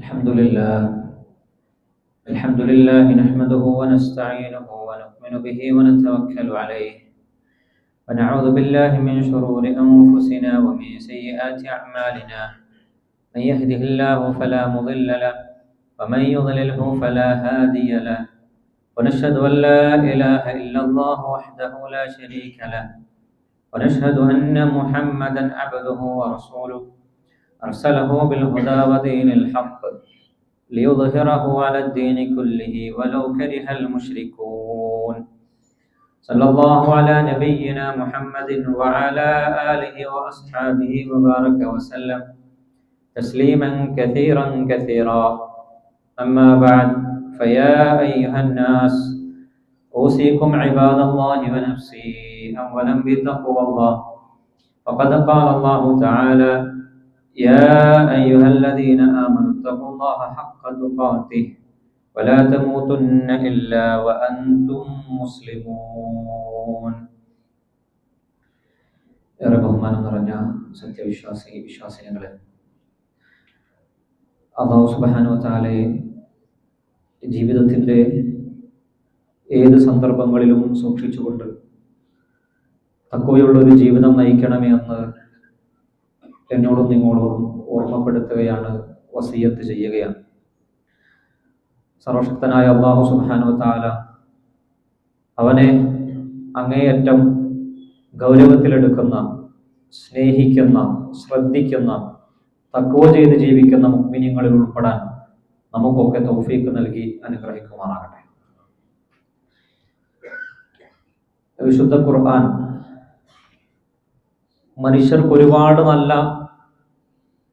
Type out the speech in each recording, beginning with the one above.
الحمد لله نحمده ونستعينه ونؤمن به ونتوكل عليه ونعوذ بالله من شرور أنفسنا ومن سيئات أعمالنا من يهده الله فلا مضل له ومن يضلله فلا هادي له ونشهد أن لا إله إلا الله وحده لا شريك له ونشهد أن محمدا عبده ورسوله أرسله بالهدى ودين الحق ليظهره على الدين كله ولو كره المشركون صلى الله على نبينا محمد وعلى آله وأصحابه وبارك وسلم تسليما كثيرا أما بعد فيا أيها الناس أوصيكم عباد الله ونفسي أولا بتقوى الله وقد قال الله تعالى يا أيها الذين آمنوا اتقوا الله حق تقاته ولا تموتن إلا وأنتم مسلمون. ഏറെ ബഹുമാനം നിറഞ്ഞ വിശ്വാസിനികളെ, അല്ലാഹു സുബ്ഹാനഹു വ തആലയെ ജീവിതത്തിൻ്റെ ഏത് സന്ദർഭങ്ങളിലും സൂക്ഷിച്ചുകൊണ്ട് തഖ്വയുള്ള ഒരു ജീവിതം നയിക്കണമേ എന്ന് എന്നോടും നിങ്ങളോടും ഓർമ്മപ്പെടുത്തുകയാണ്, വസിയത്ത് ചെയ്യുകയാണ്. സർവശക്തനായ അല്ലാഹു സുബ്ഹാനഹു വ തആല അവനെ അങ്ങേയറ്റം ഗൗരവത്തിലെടുക്കുന്ന, സ്നേഹിക്കുന്ന, ശ്രദ്ധിക്കുന്ന, തഖ്വ ചെയ്ത് ജീവിക്കുന്ന മുഅ്മിനീങ്ങളിൽ ഉൾപ്പെടാൻ നമുക്കൊക്കെ തൗഫീഖ് നൽകി അനുഗ്രഹിക്കുമാറാകട്ടെ. വിശുദ്ധ ഖുർആൻ മനുഷ്യർക്ക് ഒരുപാട് നല്ല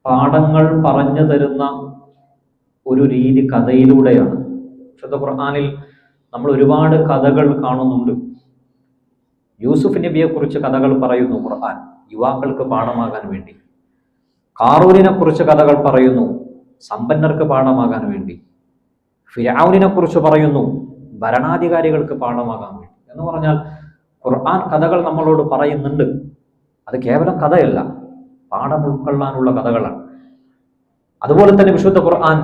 പാഠങ്ങൾ പറഞ്ഞു തരുന്ന ഒരു രീതി കഥയിലൂടെയാണ്. വിശുദ്ധ ഖുർആനിൽ നമ്മൾ ഒരുപാട് കഥകൾ കാണുന്നുണ്ട്. യൂസുഫ് നബിയെ കുറിച്ച് കഥകൾ പറയുന്നു ഖുർആൻ, യുവാക്കൾക്ക് പാഠമാകാൻ വേണ്ടി. ഖാറൂനിനെ കുറിച്ച് കഥകൾ പറയുന്നു, സമ്പന്നർക്ക് പാഠമാകാൻ വേണ്ടി. ഫിർഔനിനെ കുറിച്ച് പറയുന്നു, ഭരണാധികാരികൾക്ക് പാഠമാകാൻ വേണ്ടി. എന്ന് പറഞ്ഞാൽ ഖുർആൻ കഥകൾ നമ്മളോട് പറയുന്നുണ്ട്. അത് കേവലം കഥയല്ല, പാഠം ഉൾക്കൊള്ളാനുള്ള കഥകളാണ്. അതുപോലെ തന്നെ വിശുദ്ധ ഖുർആൻ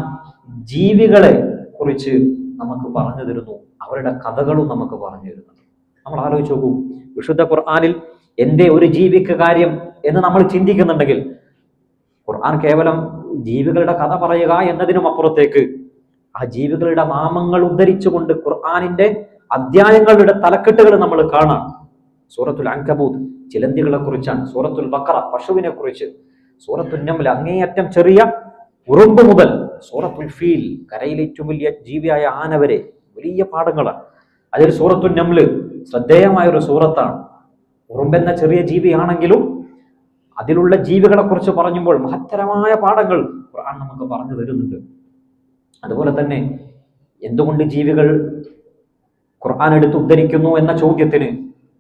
ജീവികളെ കുറിച്ച് നമുക്ക് പറഞ്ഞു തരുന്നു, അവരുടെ കഥകളും നമുക്ക് പറഞ്ഞു തരുന്നുണ്ട്. നമ്മൾ ആലോചിച്ച് നോക്കൂ, വിശുദ്ധ ഖുർആനിൽ എന്തേ ഒരു ജീവിക്ക് കാര്യം എന്ന് നമ്മൾ ചിന്തിക്കുന്നുണ്ടെങ്കിൽ ഖുർആൻ കേവലം ജീവികളുടെ കഥ പറയുക എന്നതിനും അപ്പുറത്തേക്ക് ആ ജീവികളുടെ നാമങ്ങൾ ഉദ്ധരിച്ചുകൊണ്ട് ഖുർആനിന്റെ അധ്യായങ്ങളുടെ തലക്കെട്ടുകൾ നമ്മൾ കാണാം. സൂറത്തുൽ അൻകബൂത്ത് ചിലന്തികളെ കുറിച്ചാണ്, സൂറത്തുൽ ബഖറ പശുവിനെ കുറിച്ച്, സൂറത്തുൽ നംൽ അങ്ങേയറ്റം ചെറിയ ഉറുമ്പ് മുതൽ സൂറത്തുൽ ഫീൽ കരയിലെ ഏറ്റവും വലിയ ജീവിയായ ആന വരെ വലിയ പാഠങ്ങളാണ്. അതിൽ സൂറത്തുൽ നംൽ ശ്രദ്ധേയമായ ഒരു സൂറത്താണ്. ഉറുമ്പെന്ന ചെറിയ ജീവിയാണെങ്കിലും അതിലുള്ള ജീവികളെ കുറിച്ച് പറയുമ്പോൾ മഹത്തരമായ പാഠങ്ങൾ ഖുർആൻ നമുക്ക് പറഞ്ഞു തരുന്നുണ്ട്. അതുപോലെ തന്നെ എന്തുകൊണ്ട് ജീവികൾ ഖുർആൻ എടുത്ത് ഉദ്ധരിക്കുന്നു എന്ന ചോദ്യത്തിന്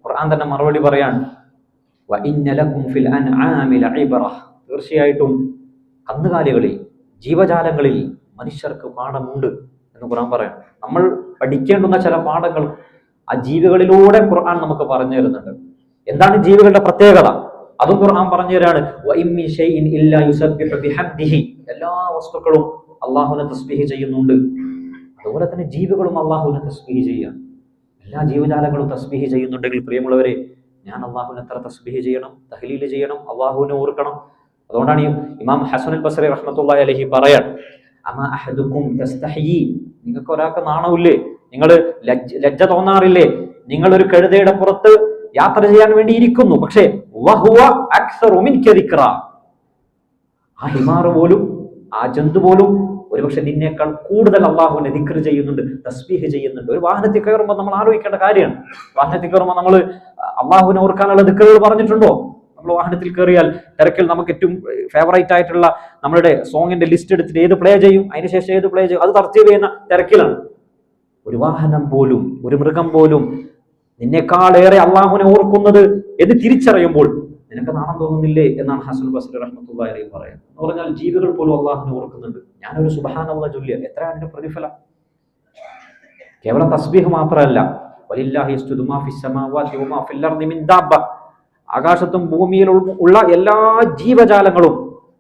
ഖുർആൻ തന്നെ മറുപടി പറയാൻ, തീർച്ചയായിട്ടും കന്നുകാലികളിൽ, ജീവജാലങ്ങളിൽ മനുഷ്യർക്ക് പാഠമുണ്ട് എന്ന് ഖുർആൻ പറയാം. നമ്മൾ പഠിക്കേണ്ടുന്ന ചില പാഠങ്ങൾ ആ ജീവികളിലൂടെ ഖുർആൻ നമുക്ക് പറഞ്ഞു തരുന്നുണ്ട്. എന്താണ് ജീവികളുടെ പ്രത്യേകത? അതും ഖുർആൻ പറഞ്ഞു തരാണ്. എല്ലാ വസ്തുക്കളും അള്ളാഹുവിനെ തസ്ബീഹ് ചെയ്യുന്നുണ്ട്. അതുപോലെ തന്നെ ജീവികളും അള്ളാഹുവിനെ തസ്ബീഹ് ചെയ്യുക. എല്ലാ ജീവജാലങ്ങളും തസ്ബീഹ് ചെയ്യുന്നുണ്ടെങ്കിൽ പ്രിയമുള്ളവരെ, ഞാൻ അള്ളാഹുവിനെ എത്ര തസ്ബീഹ് ചെയ്യണം, തഹ്ലീൽ ചെയ്യണം, അള്ളാഹുവിനെ ഓർക്കണം. അതുകൊണ്ടാണ് ഇമാം ഹസൻ അൽ ബസ്രി റഹ്മത്തുള്ളാഹി അലൈഹി പറയാൻ, അമാ അഹദുക്കും തസ്തഹയി, നിങ്ങൾക്ക് ഒരാൾക്ക് നാണമില്ലേ, നിങ്ങൾ ലജ്ജ തോന്നാറില്ലേ, നിങ്ങൾ ഒരു കഴുതയുടെ പുറത്ത് യാത്ര ചെയ്യാൻ വേണ്ടി ഇരിക്കുന്നു, പക്ഷേ വഹുവ അക്സറു മിൻക ദിക്റ, ആ ഹിമാർ പോലും, ആ ജന്തു പോലും ഒരുപക്ഷെ നിന്നേക്കാൾ കൂടുതൽ അള്ളാഹുവിനെ ദിക്ർ ചെയ്യുന്നുണ്ട്, തസ്ബീഹ് ചെയ്യുന്നുണ്ട്. ഒരു വാഹനത്തിൽ കയറുമ്പോൾ നമ്മൾ ആലോചിക്കേണ്ട കാര്യമാണ്. വാഹനത്തിൽ കയറുമ്പോൾ നമ്മൾ അള്ളാഹുവിനെ ഓർക്കാനുള്ള ദിക്റുകൾ പറഞ്ഞിട്ടുണ്ടോ? നമ്മൾ വാഹനത്തിൽ കയറിയാൽ തിരക്കിൽ നമുക്ക് ഏറ്റവും ഫേവറേറ്റ് ആയിട്ടുള്ള നമ്മളുടെ സോങ്ങിന്റെ ലിസ്റ്റ് എടുത്തിട്ട് ഏത് പ്ലേ ചെയ്യും, അതിനുശേഷം ഏത് പ്ലേ ചെയ്യും, അത് തർത്തീബ് ചെയ്യുന്ന തിരക്കിലാണ്. ഒരു വാഹനം പോലും, ഒരു മൃഗം പോലും നിന്നേക്കാളേറെ അള്ളാഹുവിനെ ഓർക്കുന്നത് എന്ന് തിരിച്ചറിയുമ്പോൾ നിനക്ക് നാണം തോന്നുന്നില്ലേ എന്നാണ് ഹസൻ ബസ്രി റഹ്മത്തുള്ളാഹി അലൈഹി പറയുന്നത്. എന്ന് പറഞ്ഞാൽ ജീവികൾ പോലും അള്ളാഹുവിനെ ഓർക്കുന്നുണ്ട്. ഞാനൊരു സുബ്ഹാനല്ലാഹ് ചൊല്ലിയ എത്രയാണ് അതിന്റെ പ്രതിഫലം? കേവലം തസ്ബീഹ് മാത്രമല്ല, വലില്ലാഹി യസ്ജുദു മാ ഫിസ് സമാവാതി വമാ ഫിൽ അർദി മിൻ ദാബ്ബ, ആകാശത്തും ഭൂമിയിലും ഉള്ള എല്ലാ ജീവജാലങ്ങളും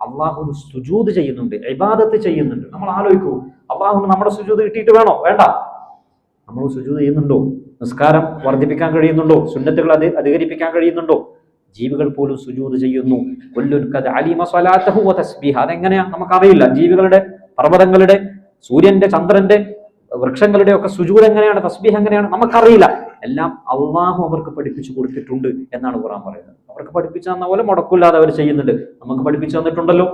അള്ളാഹുവിന് സുജൂദ് ചെയ്യുന്നുണ്ട്, ഇബാദത്ത് ചെയ്യുന്നുണ്ട്. നമ്മൾ ആലോചിക്കൂ, അള്ളാഹുവിന് നമ്മുടെ സുജൂദ് കിട്ടിയിട്ട് വേണോ? വേണ്ട. നമ്മൾ സുജൂദ് ചെയ്യുന്നുണ്ടോ? നിസ്കാരം വർദ്ധിപ്പിക്കാൻ കഴിയുന്നുണ്ടോ? സുന്നത്തുകൾ അധികരിപ്പിക്കാൻ കഴിയുന്നുണ്ടോ? ജീവികൾ പോലും സുജൂദ് ചെയ്യുന്നു. അതെങ്ങനെയാ നമുക്കറിയില്ല. ജീവികളുടെ, പർവ്വതങ്ങളുടെ, സൂര്യന്റെ, ചന്ദ്രന്റെ, വൃക്ഷങ്ങളുടെ ഒക്കെ സുജൂദ് എങ്ങനെയാണ്, തസ്ബീഹ് എങ്ങനെയാണ് നമുക്കറിയില്ല. എല്ലാം അള്ളാഹു അവർക്ക് പഠിപ്പിച്ചു കൊടുത്തിട്ടുണ്ട് എന്നാണ് ഖുർആൻ പറയുന്നത്. അവർക്ക് പഠിപ്പിച്ചു തന്ന പോലെ മുടക്കില്ലാതെ അവർ ചെയ്യുന്നുണ്ട്. നമുക്ക് പഠിപ്പിച്ചു തന്നിട്ടുണ്ടല്ലോ.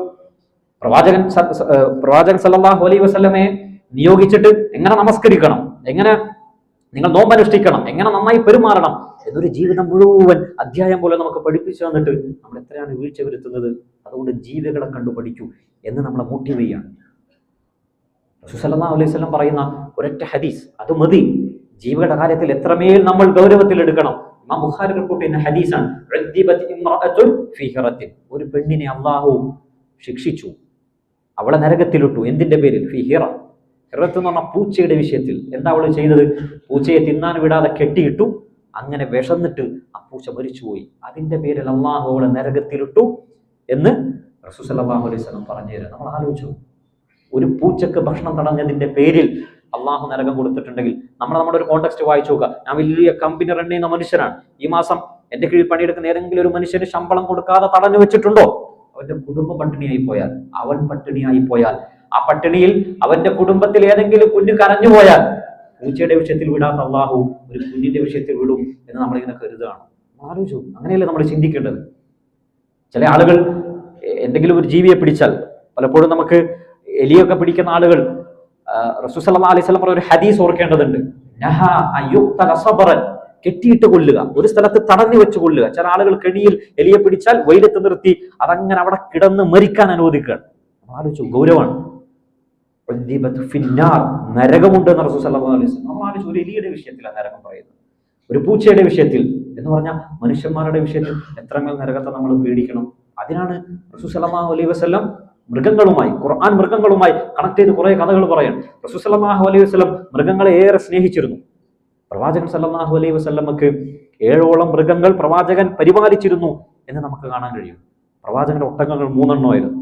പ്രവാചകൻ സല്ലല്ലാഹു അലൈഹി വസല്ലമയെ നിയോഗിച്ചിട്ട് എങ്ങനെ നമസ്കരിക്കണം, എങ്ങനെ നിങ്ങൾ നോമ്പനുഷ്ഠിക്കണം, എങ്ങനെ നന്നായി പെരുമാറണം എന്നൊരു ജീവിതം മുഴുവൻ അധ്യായം പോലെ നമുക്ക് പഠിപ്പിച്ചു തന്നിട്ട് നമ്മൾ എത്രയാണ് വീഴ്ച വരുത്തുന്നത്. അതുകൊണ്ട് ജീവികളെ കണ്ടു പഠിക്കൂ എന്ന് നമ്മളെ മോട്ടിവേറ്റ് ചെയ്യാണ്. റസൂൽ സല്ലല്ലാഹു അലൈഹി വസല്ലം പറയുന്ന ഒരൊറ്റ ഹദീസ് അത് മതി. ജീവികളുടെ കാര്യത്തിൽ എത്രമേൽ നമ്മൾ ഗൗരവത്തിൽ എടുക്കണം. ഇമാം ബുഖാരി റിപ്പോർട്ട് ചെയ്യുന്ന ഹദീസാണ്. ഒരു പെണ്ണിനെ അള്ളാഹു ശിക്ഷിച്ചു, അവളെ നരകത്തിലിട്ടു. എന്തിന്റെ പേരിൽ? ഫിഹിറ. ഹിറത്ത് എന്ന് പറഞ്ഞാൽ പൂച്ചയുടെ വിഷയത്തിൽ. എന്താ അവൾ ചെയ്തത്? പൂച്ചയെ തിന്നാൻ വിടാതെ കെട്ടിയിട്ടു. അങ്ങനെ വിശന്നിട്ട് ആ പൂച്ച മരിച്ചുപോയി. അതിന്റെ പേരിൽ അള്ളാഹു അവളെ നരകത്തിലിട്ടു എന്ന് റസൂൽ സല്ലല്ലാഹു അലൈഹി വസല്ലം പറഞ്ഞു തരാം. നമ്മൾ ആലോചിച്ചു, ഒരു പൂച്ചക്ക് ഭക്ഷണം തടഞ്ഞതിന്റെ പേരിൽ അള്ളാഹു നരകം കൊടുത്തിട്ടുണ്ടെങ്കിൽ നമ്മുടെ ഒരു കോണ്ടെക്സ്റ്റ് വായിച്ചു നോക്കുക. ഞാൻ വലിയ കമ്പനി റൺ ചെയ്യുന്ന മനുഷ്യനാണ്. ഈ മാസം എന്റെ കീഴിൽ പണിയെടുക്കുന്ന ഏതെങ്കിലും ഒരു മനുഷ്യന് ശമ്പളം കൊടുക്കാതെ തടഞ്ഞു വെച്ചിട്ടുണ്ടോ? അവന്റെ കുടുംബം പട്ടിണിയായി പോയാൽ, അവൻ പട്ടിണിയായി പോയാൽ, ആ പട്ടിണിയിൽ അവന്റെ കുടുംബത്തിൽ ഏതെങ്കിലും കുഞ്ഞ് കരഞ്ഞു പോയാൽ, പൂച്ചയുടെ വിഷയത്തിൽ വിടാത്ത അള്ളാഹു ഒരു കുഞ്ഞിന്റെ വിഷയത്തിൽ വിടും എന്ന് നമ്മളിങ്ങനെ കരുതുകയാണ്. ആലോചിച്ചു, അങ്ങനെയല്ലേ നമ്മൾ ചിന്തിക്കേണ്ടത്. ചില ആളുകൾ എന്തെങ്കിലും ഒരു ജീവിയെ പിടിച്ചാൽ, പലപ്പോഴും നമുക്ക് എലിയൊക്കെ പിടിക്കുന്ന ആളുകൾ, റസൂൽ സല്ലല്ലാഹു അലൈഹി വസല്ലം ഒരു ഹദീസ് ഓർക്കേണ്ടതുണ്ട്. കെട്ടിയിട്ട് കൊല്ലുക, ഒരു സ്ഥലത്ത് തടഞ്ഞു വെച്ച് കൊല്ലുക. ചില ആളുകൾ കെണിയിൽ എലിയെ പിടിച്ചാൽ വെയിലത്ത് നിർത്തി അതങ്ങനെ അവിടെ കിടന്ന് മരിക്കാൻ അനുവദിക്കുകയാണ്. ആലോചിച്ചു, ഗൗരവമാണ്. നരകമുണ്ട് എന്ന് റസൂൽ സല്ലല്ലാഹു അലൈഹി വസല്ലം. നമ്മൾ ആലോചിച്ചു, ഒരു എലിയുടെ വിഷയത്തിലാണ് നരകം പറയുന്നത്, ഒരു പൂച്ചയുടെ വിഷയത്തിൽ എന്ന് പറഞ്ഞാൽ മനുഷ്യന്മാരുടെ വിഷയത്തിൽ എത്രമേൽ നരകത്തെ നമ്മൾ പേടിക്കണം. അതിനാണ് റസൂൽ സല്ലല്ലാഹു അലൈഹി വസല്ലം മൃഗങ്ങളുമായി, ഖുർആൻ മൃഗങ്ങളുമായി കണക്ട് ചെയ്ത് കുറെ കഥകൾ പറയാൻ. റസൂൽ സല്ലല്ലാഹു അലൈഹി വസല്ലം മൃഗങ്ങളെ ഏറെ സ്നേഹിച്ചിരുന്നു. പ്രവാചകൻ സല്ലല്ലാഹു അലൈഹി വസല്ലമക്ക് 7ഓളം മൃഗങ്ങൾ പ്രവാചകൻ പരിപാലിച്ചിരുന്നു എന്ന് നമുക്ക് കാണാൻ കഴിയും. പ്രവാചകന്റെ ഒട്ടകങ്ങൾ 3 എണ്ണമായിരുന്നു.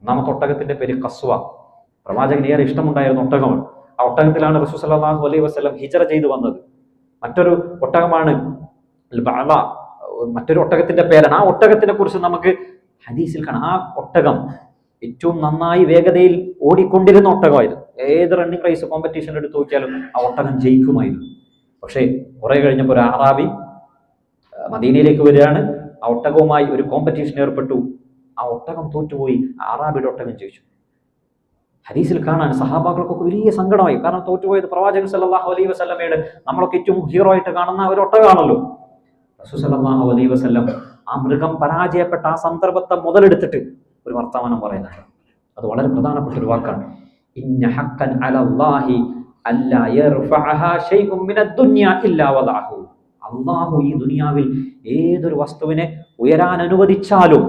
ഒന്നാമത്തെ ഒട്ടകത്തിന്റെ പേര് കസ്വ. പ്രവാചകന് ഏറെ ഇഷ്ടമുണ്ടായിരുന്ന ഒട്ടകമാണ്. ആ ഒട്ടകത്തിലാണ് റസൂൽ സല്ലല്ലാഹു അലൈഹി വസല്ലം ഹിജ്റ ചെയ്തു വന്നത്. മറ്റൊരു ഒട്ടകമാണ് ബഅല, മറ്റൊരു ഒട്ടകത്തിന്റെ പേരാണ്. ആ ഒട്ടകത്തിനെ കുറിച്ച് നമുക്ക് ഹദീസിൽ കാണാം. ആ ഒട്ടകം ഏറ്റവും നന്നായി വേഗതയിൽ ഓടിക്കൊണ്ടിരുന്ന ഒട്ടകമായിരുന്നു. ഏത് റണ്ണിങ് റേസ് കോമ്പറ്റീഷൻ എടുത്ത് നോക്കിയാലും ആ ഒട്ടകം ജയിക്കുമായിരുന്നു. പക്ഷേ കുറെ കഴിഞ്ഞപ്പോൾ ഒരു അറാബി മദീനയിലേക്ക് വരികയാണ്. ആ ഒട്ടകവുമായി ഒരു കോമ്പറ്റീഷൻ ഏർപ്പെട്ടു. ആ ഒട്ടകം തോറ്റുപോയി. ആ അറാബിയുടെ ഒട്ടകം ജയിച്ചു. ഹദീസിൽ കാണാൻ സഹാബാക്കൾക്കൊക്കെ വലിയ സങ്കടമായി. കാരണം തോറ്റുപോയത് പ്രവാചകൻ സല്ലല്ലാഹു അലൈഹി വസല്ലമയുടെ നമ്മളൊക്കെ ഏറ്റവും ഹീറോ ആയിട്ട് കാണുന്ന ഒരു ഒട്ടകമാണല്ലോ. റസൂൽ സല്ലല്ലാഹു അലൈഹി വസല്ലം ആ മൃഗം പരാജയപ്പെട്ട ആ സന്ദർഭത്തെ മുതലെടുത്തിട്ട് ഒരു വർത്തമാനം പറയുന്നുണ്ട്. അത് വളരെ പ്രധാനപ്പെട്ട ഒരു വാക്കാണ്. ഇന്ന ഹഖ്ഖൻ അലല്ലാഹി അല്ലാ യർഫഅഹാ ശൈഉൻ മിനദ് ദുനിയ ഇല്ലാ വദഅഹു. അല്ലാഹു ഈ ദുനിയാവിൽ ഏതൊരു വസ്തുവിനെ ഉയരാൻ അനുവദിച്ചാലും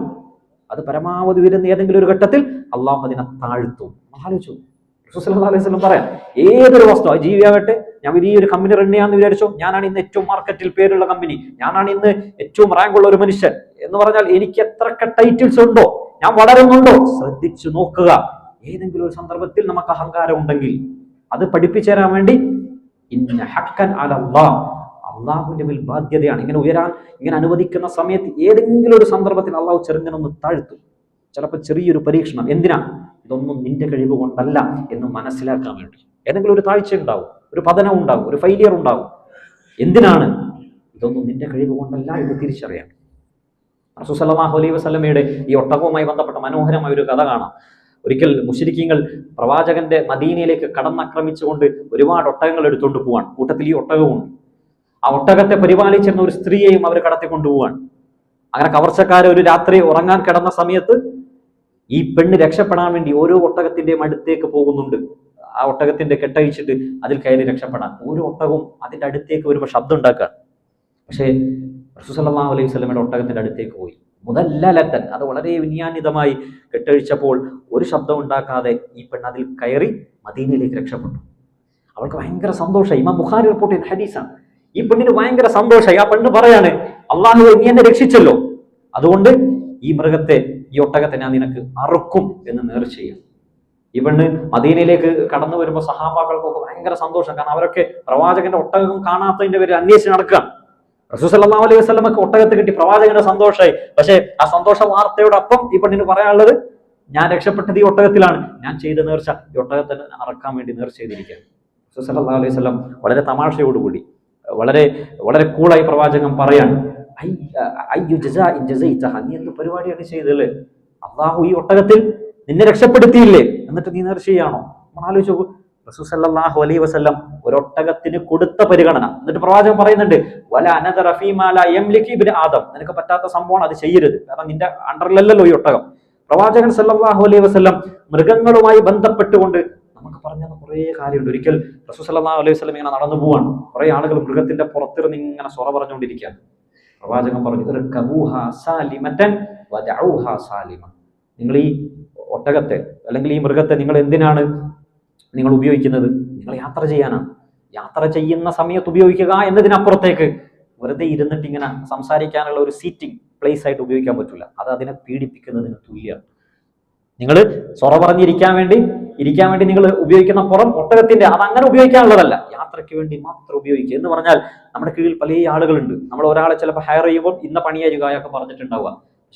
അത് പരമാവധി ഉയരുന്ന ഏതെങ്കിലും ഒരു ഘട്ടത്തിൽ അള്ളാഹു അതിനെ താഴ്ത്തും. ആലോചിച്ചു, റസൂൽ സല്ലല്ലാഹു അലൈഹി വസല്ലം പറയാം, ഏതൊരു വസ്തു, ആ ജീവിയാകട്ടെ, ഞാൻ വലിയൊരു കമ്പനി റൺ ചെയ്യാന്ന് വിചാരിച്ചോ, ഞാനാണ് ഇന്ന് ഏറ്റവും മാർക്കറ്റിൽ പേരുള്ള കമ്പനി, ഞാനാണ് ഇന്ന് ഏറ്റവും റാങ്കുള്ള ഒരു മനുഷ്യൻ എന്ന് പറഞ്ഞാൽ എനിക്ക് എത്രയൊക്കെ ടൈറ്റിൽസ് ഉണ്ടോ, ഞാൻ വളരുന്നുണ്ടോ, ശ്രദ്ധിച്ചു നോക്കുക. ഏതെങ്കിലും ഒരു സന്ദർഭത്തിൽ നമുക്ക് അഹങ്കാരം ഉണ്ടെങ്കിൽ അത് പഠിപ്പിച്ചു തരാൻ വേണ്ടി ഇന്ന ഹഖ്ഖൻ അലല്ലാഹ്, അള്ളാഹുവിന്റെ മേൽ ബാധ്യതയാണ്. ഇങ്ങനെ ഉയരാൻ ഇങ്ങനെ അനുവദിക്കുന്ന സമയത്ത് ഏതെങ്കിലും ഒരു സന്ദർഭത്തിൽ അള്ളാഹു ചെറുങ്ങനൊന്ന് താഴ്ത്തും. ചിലപ്പോൾ ചെറിയൊരു പരീക്ഷണം. എന്തിനാ? ഇതൊന്നും നിന്റെ കഴിവ് കൊണ്ടല്ല എന്ന് മനസ്സിലാക്കാൻ വേണ്ടി. ഏതെങ്കിലും ഒരു താഴ്ച ഉണ്ടാവും, ഒരു പതനം ഉണ്ടാവും, ഒരു ഫെയിലിയർ ഉണ്ടാവും. എന്തിനാണ്? ഇതൊന്നും നിന്റെ കഴിവ് കൊണ്ടല്ല എന്ന് തിരിച്ചറിയാം. റസൂൽ സല്ലല്ലാഹു അലൈഹി വസല്ലമയുടെ ഈ ഒട്ടകവുമായി ബന്ധപ്പെട്ട മനോഹരമായ ഒരു കഥ കാണാം. ഒരിക്കൽ മുശ്രിക്കീങ്ങൾ പ്രവാചകന്റെ മദീനയിലേക്ക് കടന്നാക്രമിച്ചുകൊണ്ട് ഒരുപാട് ഒട്ടകങ്ങൾ എടുത്തുകൊണ്ട് പോവാൻ. കൂട്ടത്തിൽ ഈ ഒട്ടകവുമുണ്ട്. ആ ഒട്ടകത്തെ പരിപാലിച്ചിരുന്ന ഒരു സ്ത്രീയെയും അവർ കടത്തിക്കൊണ്ടുപോവാണ്. അങ്ങനെ കവർച്ചക്കാരെ ഒരു രാത്രി ഉറങ്ങാൻ കിടന്ന സമയത്ത് ഈ പെണ്ണ് രക്ഷപ്പെടാൻ വേണ്ടി ഓരോ ഒട്ടകത്തിന്റെയും അടുത്തേക്ക് പോകുന്നുണ്ട്. ആ ഒട്ടകത്തിന്റെ കെട്ടഴിച്ചിട്ട് അതിൽ കയറി രക്ഷപ്പെടാൻ. ഓരോ ഒട്ടകവും അതിന്റെ അടുത്തേക്ക് വരുമ്പോൾ ശബ്ദം ഉണ്ടാക്കുക. പക്ഷേ റസൂൽ സല്ലല്ലാഹു അലൈഹി വസല്ലമയുടെ ഒട്ടകത്തിന്റെ അടുത്തേക്ക് പോയി. മുദല്ലലതൻ, അത് വളരെ വിന്യാനിതമായി കെട്ടഴിച്ചപ്പോൾ ഒരു ശബ്ദം ഉണ്ടാക്കാതെ ഈ പെണ്ണ് അതിൽ കയറി മദീനയിലേക്ക് രക്ഷപ്പെട്ടു. അവൾക്ക് ഭയങ്കര സന്തോഷമായി. ഇമാം ബുഖാരി റിപ്പോർട്ട് ചെയ്യുന്ന ഹദീസാണ്. ഈ പെണ്ണിന് ഭയങ്കര സന്തോഷമായി. ആ പെണ്ണ് പറയാണ്, അള്ളാഹു നീ എന്നെ രക്ഷിച്ചല്ലോ, അതുകൊണ്ട് ഈ ഒട്ടകത്തെ ഞാൻ നിനക്ക് അറുക്കും എന്ന് നേർച്ച ചെയ്യാം. ഈ പെണ്ണ് മദീനയിലേക്ക് കടന്നു വരുമ്പോൾ സഹാബാക്കൾക്കൊക്കെ ഭയങ്കര സന്തോഷം. കാരണം അവരൊക്കെ പ്രവാചകന്റെ ഒട്ടകം കാണാത്തതിന്റെ പേരിൽ അന്വേഷിച്ച് നടക്കുകയാണ്. റസൂൽ സല്ലല്ലാഹു അലൈഹി വസല്ലമക്ക് ഒട്ടകത്തെ കിട്ടി, പ്രവാചകന്റെ സന്തോഷമായി. പക്ഷേ ആ സന്തോഷ വാർത്തയോടൊപ്പം ഈ പെണ്ണിന് പറയാനുള്ളത്, ഞാൻ രക്ഷപ്പെട്ടത് ഈ ഒട്ടകത്തിലാണ്, ഞാൻ ചെയ്ത നേർച്ച ഈ ഒട്ടകത്തെ അറക്കാൻ വേണ്ടി നേർച്ച ചെയ്തിരിക്കുകയാണ്. റസൂൽ സല്ലല്ലാഹു അലൈഹി വസല്ലം വളരെ തമാശയോടുകൂടി വളരെ വളരെ കൂളായി പ്രവാചകൻ പറയാണ്, നീ എന്ത് പരിപാടിയാണ് ചെയ്തല്ലേ? അള്ളാഹു ഈ ഒട്ടകത്തിൽ നിന്നെ രക്ഷപ്പെടുത്തിയില്ലേ, എന്നിട്ട് നീ നേർച്ച ചെയ്യാണോ? നമ്മൾ ആലോചിച്ച് നോക്കൂ. റസൂൽ സല്ലല്ലാഹു അലൈഹി വസല്ലം ഒരൊട്ടകത്തിന് കൊടുത്ത പരിഗണന. എന്നിട്ട് പ്രവാചകൻ പറയുന്നുണ്ട്, വല അനദറ ഫീമാ ലാ യംലികു ഇബ്നു ആദം, നിനക്ക് പറ്റാത്ത സംഭവമാണ്, അത് ചെയ്യരുത്, കാരണം നിന്റെ അണ്ടറിലല്ലല്ലോ ഈ ഒട്ടകം. പ്രവാചകൻ സല്ലല്ലാഹു അലൈഹി വസല്ലം മൃഗങ്ങളുമായി ബന്ധപ്പെട്ടുകൊണ്ട് നമുക്ക് പറഞ്ഞ കുറേ കാര്യമുണ്ട്. ഒരിക്കൽ റസൂൽ സല്ലല്ലാഹു അലൈഹി വസല്ലം ഇങ്ങനെ നടന്നു പോവാണ്. കുറെ ആളുകൾ മൃഗത്തിന്റെ പുറത്തിരുന്ന് ഇങ്ങനെ സ്വറ പറഞ്ഞുകൊണ്ടിരിക്കുകയാണ്. പ്രവാചകൻ പറഞ്ഞു, നിങ്ങൾ ഈ ഒട്ടകത്തെ അല്ലെങ്കിൽ ഈ മൃഗത്തെ നിങ്ങൾ എന്തിനാണ് നിങ്ങൾ ഉപയോഗിക്കുന്നത്? നിങ്ങൾ യാത്ര ചെയ്യാനാണ്. യാത്ര ചെയ്യുന്ന സമയത്ത് ഉപയോഗിക്കുക എന്നതിനപ്പുറത്തേക്ക് വെറുതെ ഇരുന്നിട്ട് ഇങ്ങനെ സംസാരിക്കാനുള്ള ഒരു സീറ്റിംഗ് പ്ലേസ് ആയിട്ട് ഉപയോഗിക്കാൻ പറ്റില്ല. അത് അതിനെ പീഡിപ്പിക്കുന്നതിന് തുല്യമാണ്. നിങ്ങൾ സൊറ പറഞ്ഞിരിക്കാൻ വേണ്ടി നിങ്ങൾ ഉപയോഗിക്കുന്ന പുറം ഒട്ടകത്തിന്റെ, അത് അങ്ങനെ ഉപയോഗിക്കാനുള്ളതല്ല, യാത്രയ്ക്ക് വേണ്ടി മാത്രം ഉപയോഗിക്കുക. എന്ന് പറഞ്ഞാൽ നമ്മുടെ കീഴിൽ പല ആളുകളുണ്ട്. നമ്മൾ ഒരാളെ ചിലപ്പോൾ ഹയർ ചെയ്യുമ്പോൾ ഇന്ന പണിയായിരിക്കും അയാൾക്ക് പറഞ്ഞിട്ടുണ്ടാവുക.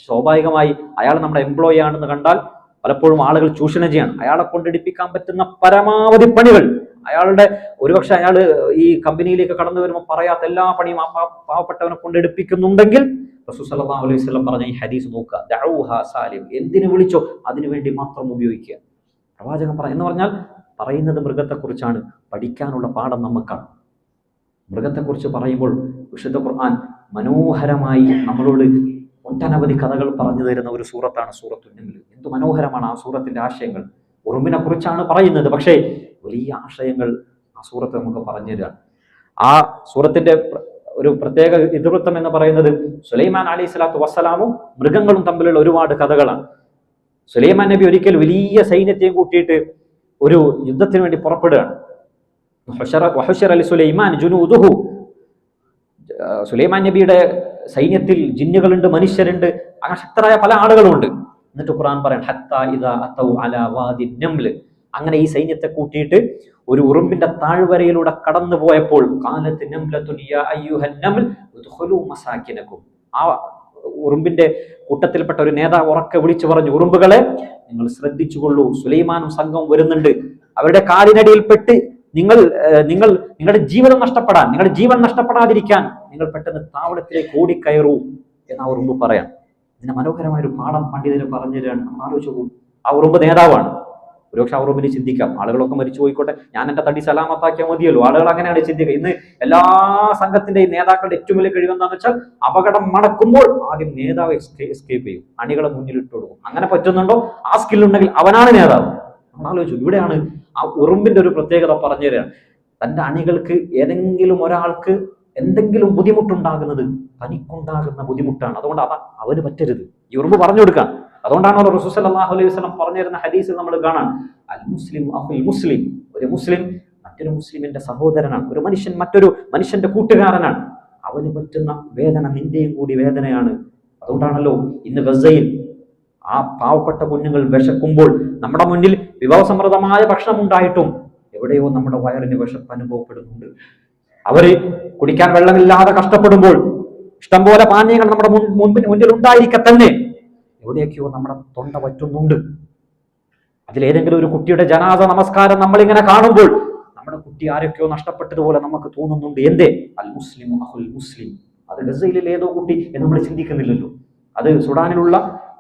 സ്വാഭാവികമായി അയാൾ നമ്മുടെ എംപ്ലോയി ആണെന്ന് കണ്ടാൽ പലപ്പോഴും ആളുകൾ ചൂഷണം ചെയ്യാണ്. അയാളെ കൊണ്ടെടുപ്പിക്കാൻ പറ്റുന്ന പരമാവധി പണികൾ അയാളുടെ, ഒരുപക്ഷെ അയാൾ ഈ കമ്പനിയിലേക്ക് കടന്നു വരുമ്പോൾ പറയാത്ത എല്ലാ പണിയും ആ പാവപ്പെട്ടവനെ കൊണ്ടെടുപ്പിക്കുന്നുണ്ടെങ്കിൽ റസൂൽ സല്ലല്ലാഹു അലൈഹി വസല്ലം പറഞ്ഞ ഈ ഹദീസ് നോക്കുക, ദഅൂഹാ സാലിം, എന്തിനു വിളിച്ചോ അതിനു വേണ്ടി മാത്രം ഉപയോഗിക്കുക. പ്രവാചകൻ എന്ന് പറഞ്ഞാൽ പറയുന്നത് മൃഗത്തെക്കുറിച്ചാണ്, പഠിക്കാനുള്ള പാഠം നമുക്കാണ്. മൃഗത്തെക്കുറിച്ച് പറയുമ്പോൾ വിശുദ്ധ ഖുർആൻ മനോഹരമായി നമ്മളോട് ഒട്ടനവധി കഥകൾ പറഞ്ഞു തരുന്ന ഒരു സൂറത്താണ് സൂറത്തുൻ നംൽ. എന്ത് മനോഹരമാണ് ആ സൂറത്തിന്റെ ആശയങ്ങൾ. ഉറുമ്പിനെ കുറിച്ചാണ് പറയുന്നത്, പക്ഷേ വലിയ ആശയങ്ങൾ ആ സൂറത്ത് നമുക്ക് പറഞ്ഞു തരാം. ആ സൂറത്തിന്റെ ഒരു പ്രത്യേക ഇതിവൃത്തം എന്ന് പറയുന്നത് സുലൈമാൻ അലൈഹി സ്വലാത്തു വസ്സലാമും മൃഗങ്ങളും തമ്മിലുള്ള ഒരുപാട് കഥകളാണ്. സുലൈമാൻ നബി ഒരിക്കൽ വലിയ സൈന്യത്തെയും കൂട്ടിയിട്ട് ഒരു യുദ്ധത്തിന് വേണ്ടി പുറപ്പെടുകയാണ്. സുലൈമാൻ ജുനൂദുഹു, സുലൈമാൻ നബിയുടെ സൈന്യത്തിൽ ജിന്നുകളുണ്ട്, മനുഷ്യരുണ്ട്, അങ്ങനെ ശക്തരായ പല ആളുകളുമുണ്ട്. എന്നിട്ട് ഖുർആൻ പറയാൻ, ഹത്താ ഇദാ അതൗ അലാ വാദി നംൽ, അങ്ങനെ ഈ സൈന്യത്തെ കൂട്ടിയിട്ട് ഒരു ഉറുമ്പിന്റെ താഴ്വരയിലൂടെ കടന്നു പോയപ്പോൾ ഖാലത്ത് നംലത്തുൻ യാ അയ്യുഹൻ നംൽ ഉദ്ഖുലൂ മസാകിനകും, ആ ഉറുമ്പിന്റെ കൂട്ടത്തിൽപ്പെട്ട ഒരു നേതാവ് ഉറക്കെ വിളിച്ചു പറഞ്ഞു, ഉറുമ്പുകളെ നിങ്ങൾ ശ്രദ്ധിച്ചുകൊള്ളൂ, സുലൈമാനും സംഘവും വരുന്നുണ്ട്, അവരുടെ കാലിനടിയിൽപ്പെട്ട് നിങ്ങളുടെ ജീവൻ നഷ്ടപ്പെടാതിരിക്കാൻ നിങ്ങൾ പെട്ടെന്ന് താവളത്തിലേക്ക് ഓടിക്കയറൂ എന്ന് ആ ഉറുമ്പ് പറയാം. ഇതിന് മനോഹരമായ ഒരു പാഠം പണ്ഡിതര് പറഞ്ഞു തരാണ്. നമ്മൾ ആലോചിച്ചു പോകും. ആ ഉറുമ്പ് നേതാവാണ്. ഒരുപക്ഷെ ആ ഉറുമ്പിന് ചിന്തിക്കാം, ആളുകളൊക്കെ മരിച്ചു പോയിക്കോട്ടെ, ഞാൻ എന്റെ തടി സലാമത്താക്കിയാൽ മതിയല്ലോ. ആളുകൾ അങ്ങനെയാണ് ചിന്തിക്കുക. ഇന്ന് എല്ലാ സംഘത്തിന്റെയും നേതാക്കളുടെ ഏറ്റവും വലിയ കഴിവെന്താന്ന് വെച്ചാൽ അപകടം നടക്കുമ്പോൾ ആദ്യം നേതാവ് എസ്കേപ്പ് ചെയ്യും, അണികളെ മുന്നിലിട്ട് കൊടുക്കും. അങ്ങനെ പറ്റുന്നുണ്ടോ? ആ സ്കില്ലുണ്ടെങ്കിൽ അവനാണ് നേതാവ്. നമ്മൾ ആലോചിച്ചു, ഇവിടെയാണ് ആ ഉറുമ്പിന്റെ ഒരു പ്രത്യേകത പറഞ്ഞു തരാണ്. തന്റെ അണികൾക്ക് ഏതെങ്കിലും ഒരാൾക്ക് എന്തെങ്കിലും ബുദ്ധിമുട്ടുണ്ടാകുന്നത് തനിക്കുണ്ടാകുന്ന ബുദ്ധിമുട്ടാണ്, അതുകൊണ്ട് അവന് പറ്റരുത്. ഈ ഉറുമ്പ് പറഞ്ഞു കൊടുക്കാം. അതുകൊണ്ടാണ് റസൂൽ സല്ലല്ലാഹു അലൈഹി വസല്ലം പറഞ്ഞു തരുന്ന ഹദീസിൽ നമ്മൾ കാണാൻ, അൽ മുസ്ലിം അഖുൽ മുസ്ലിം, ഒരു മുസ്ലിം മറ്റൊരു മുസ്ലിമിന്റെ സഹോദരനാണ്, ഒരു മനുഷ്യൻ മറ്റൊരു മനുഷ്യന്റെ കൂട്ടുകാരനാണ്. അവന് പറ്റുന്ന വേദന നിന്റെയും കൂടി വേദനയാണ്. അതുകൊണ്ടാണല്ലോ ഇന്ന് ഗസയിൽ ആ പാവപ്പെട്ട കുഞ്ഞുങ്ങൾ വിശക്കുമ്പോൾ നമ്മുടെ മുന്നിൽ വിഭവസമൃദ്ധമായ ഭക്ഷണം ഉണ്ടായിട്ടും എവിടെയോ നമ്മുടെ വയറിന് വിശപ്പ് അനുഭവപ്പെടുന്നുണ്ട്. അവര് കുടിക്കാൻ വെള്ളമില്ലാതെ കഷ്ടപ്പെടുമ്പോൾ ഇഷ്ടംപോലെ പാനീയങ്ങൾ നമ്മുടെ മുന്നിൽ ഉണ്ടായിരിക്കെ തന്നെ എവിടെയൊക്കെയോ നമ്മുടെ തൊണ്ട വറ്റുന്നുണ്ട്. അതിലേതെങ്കിലും ഒരു കുട്ടിയുടെ ജനാസ നമസ്കാരം നമ്മളിങ്ങനെ കാണുമ്പോൾ നമ്മുടെ കുട്ടി ആരൊക്കെയോ നഷ്ടപ്പെട്ടതുപോലെ നമുക്ക് തോന്നുന്നുണ്ട്. എന്തേ? അൽ മുസ്ലിം അഹുൽ മുസ്ലിം. അത് ഗസയിലെ ഏതോ കുട്ടി എന്ന് നമ്മൾ ചിന്തിക്കുന്നില്ലല്ലോ, അത് സുഡാനിലുള്ള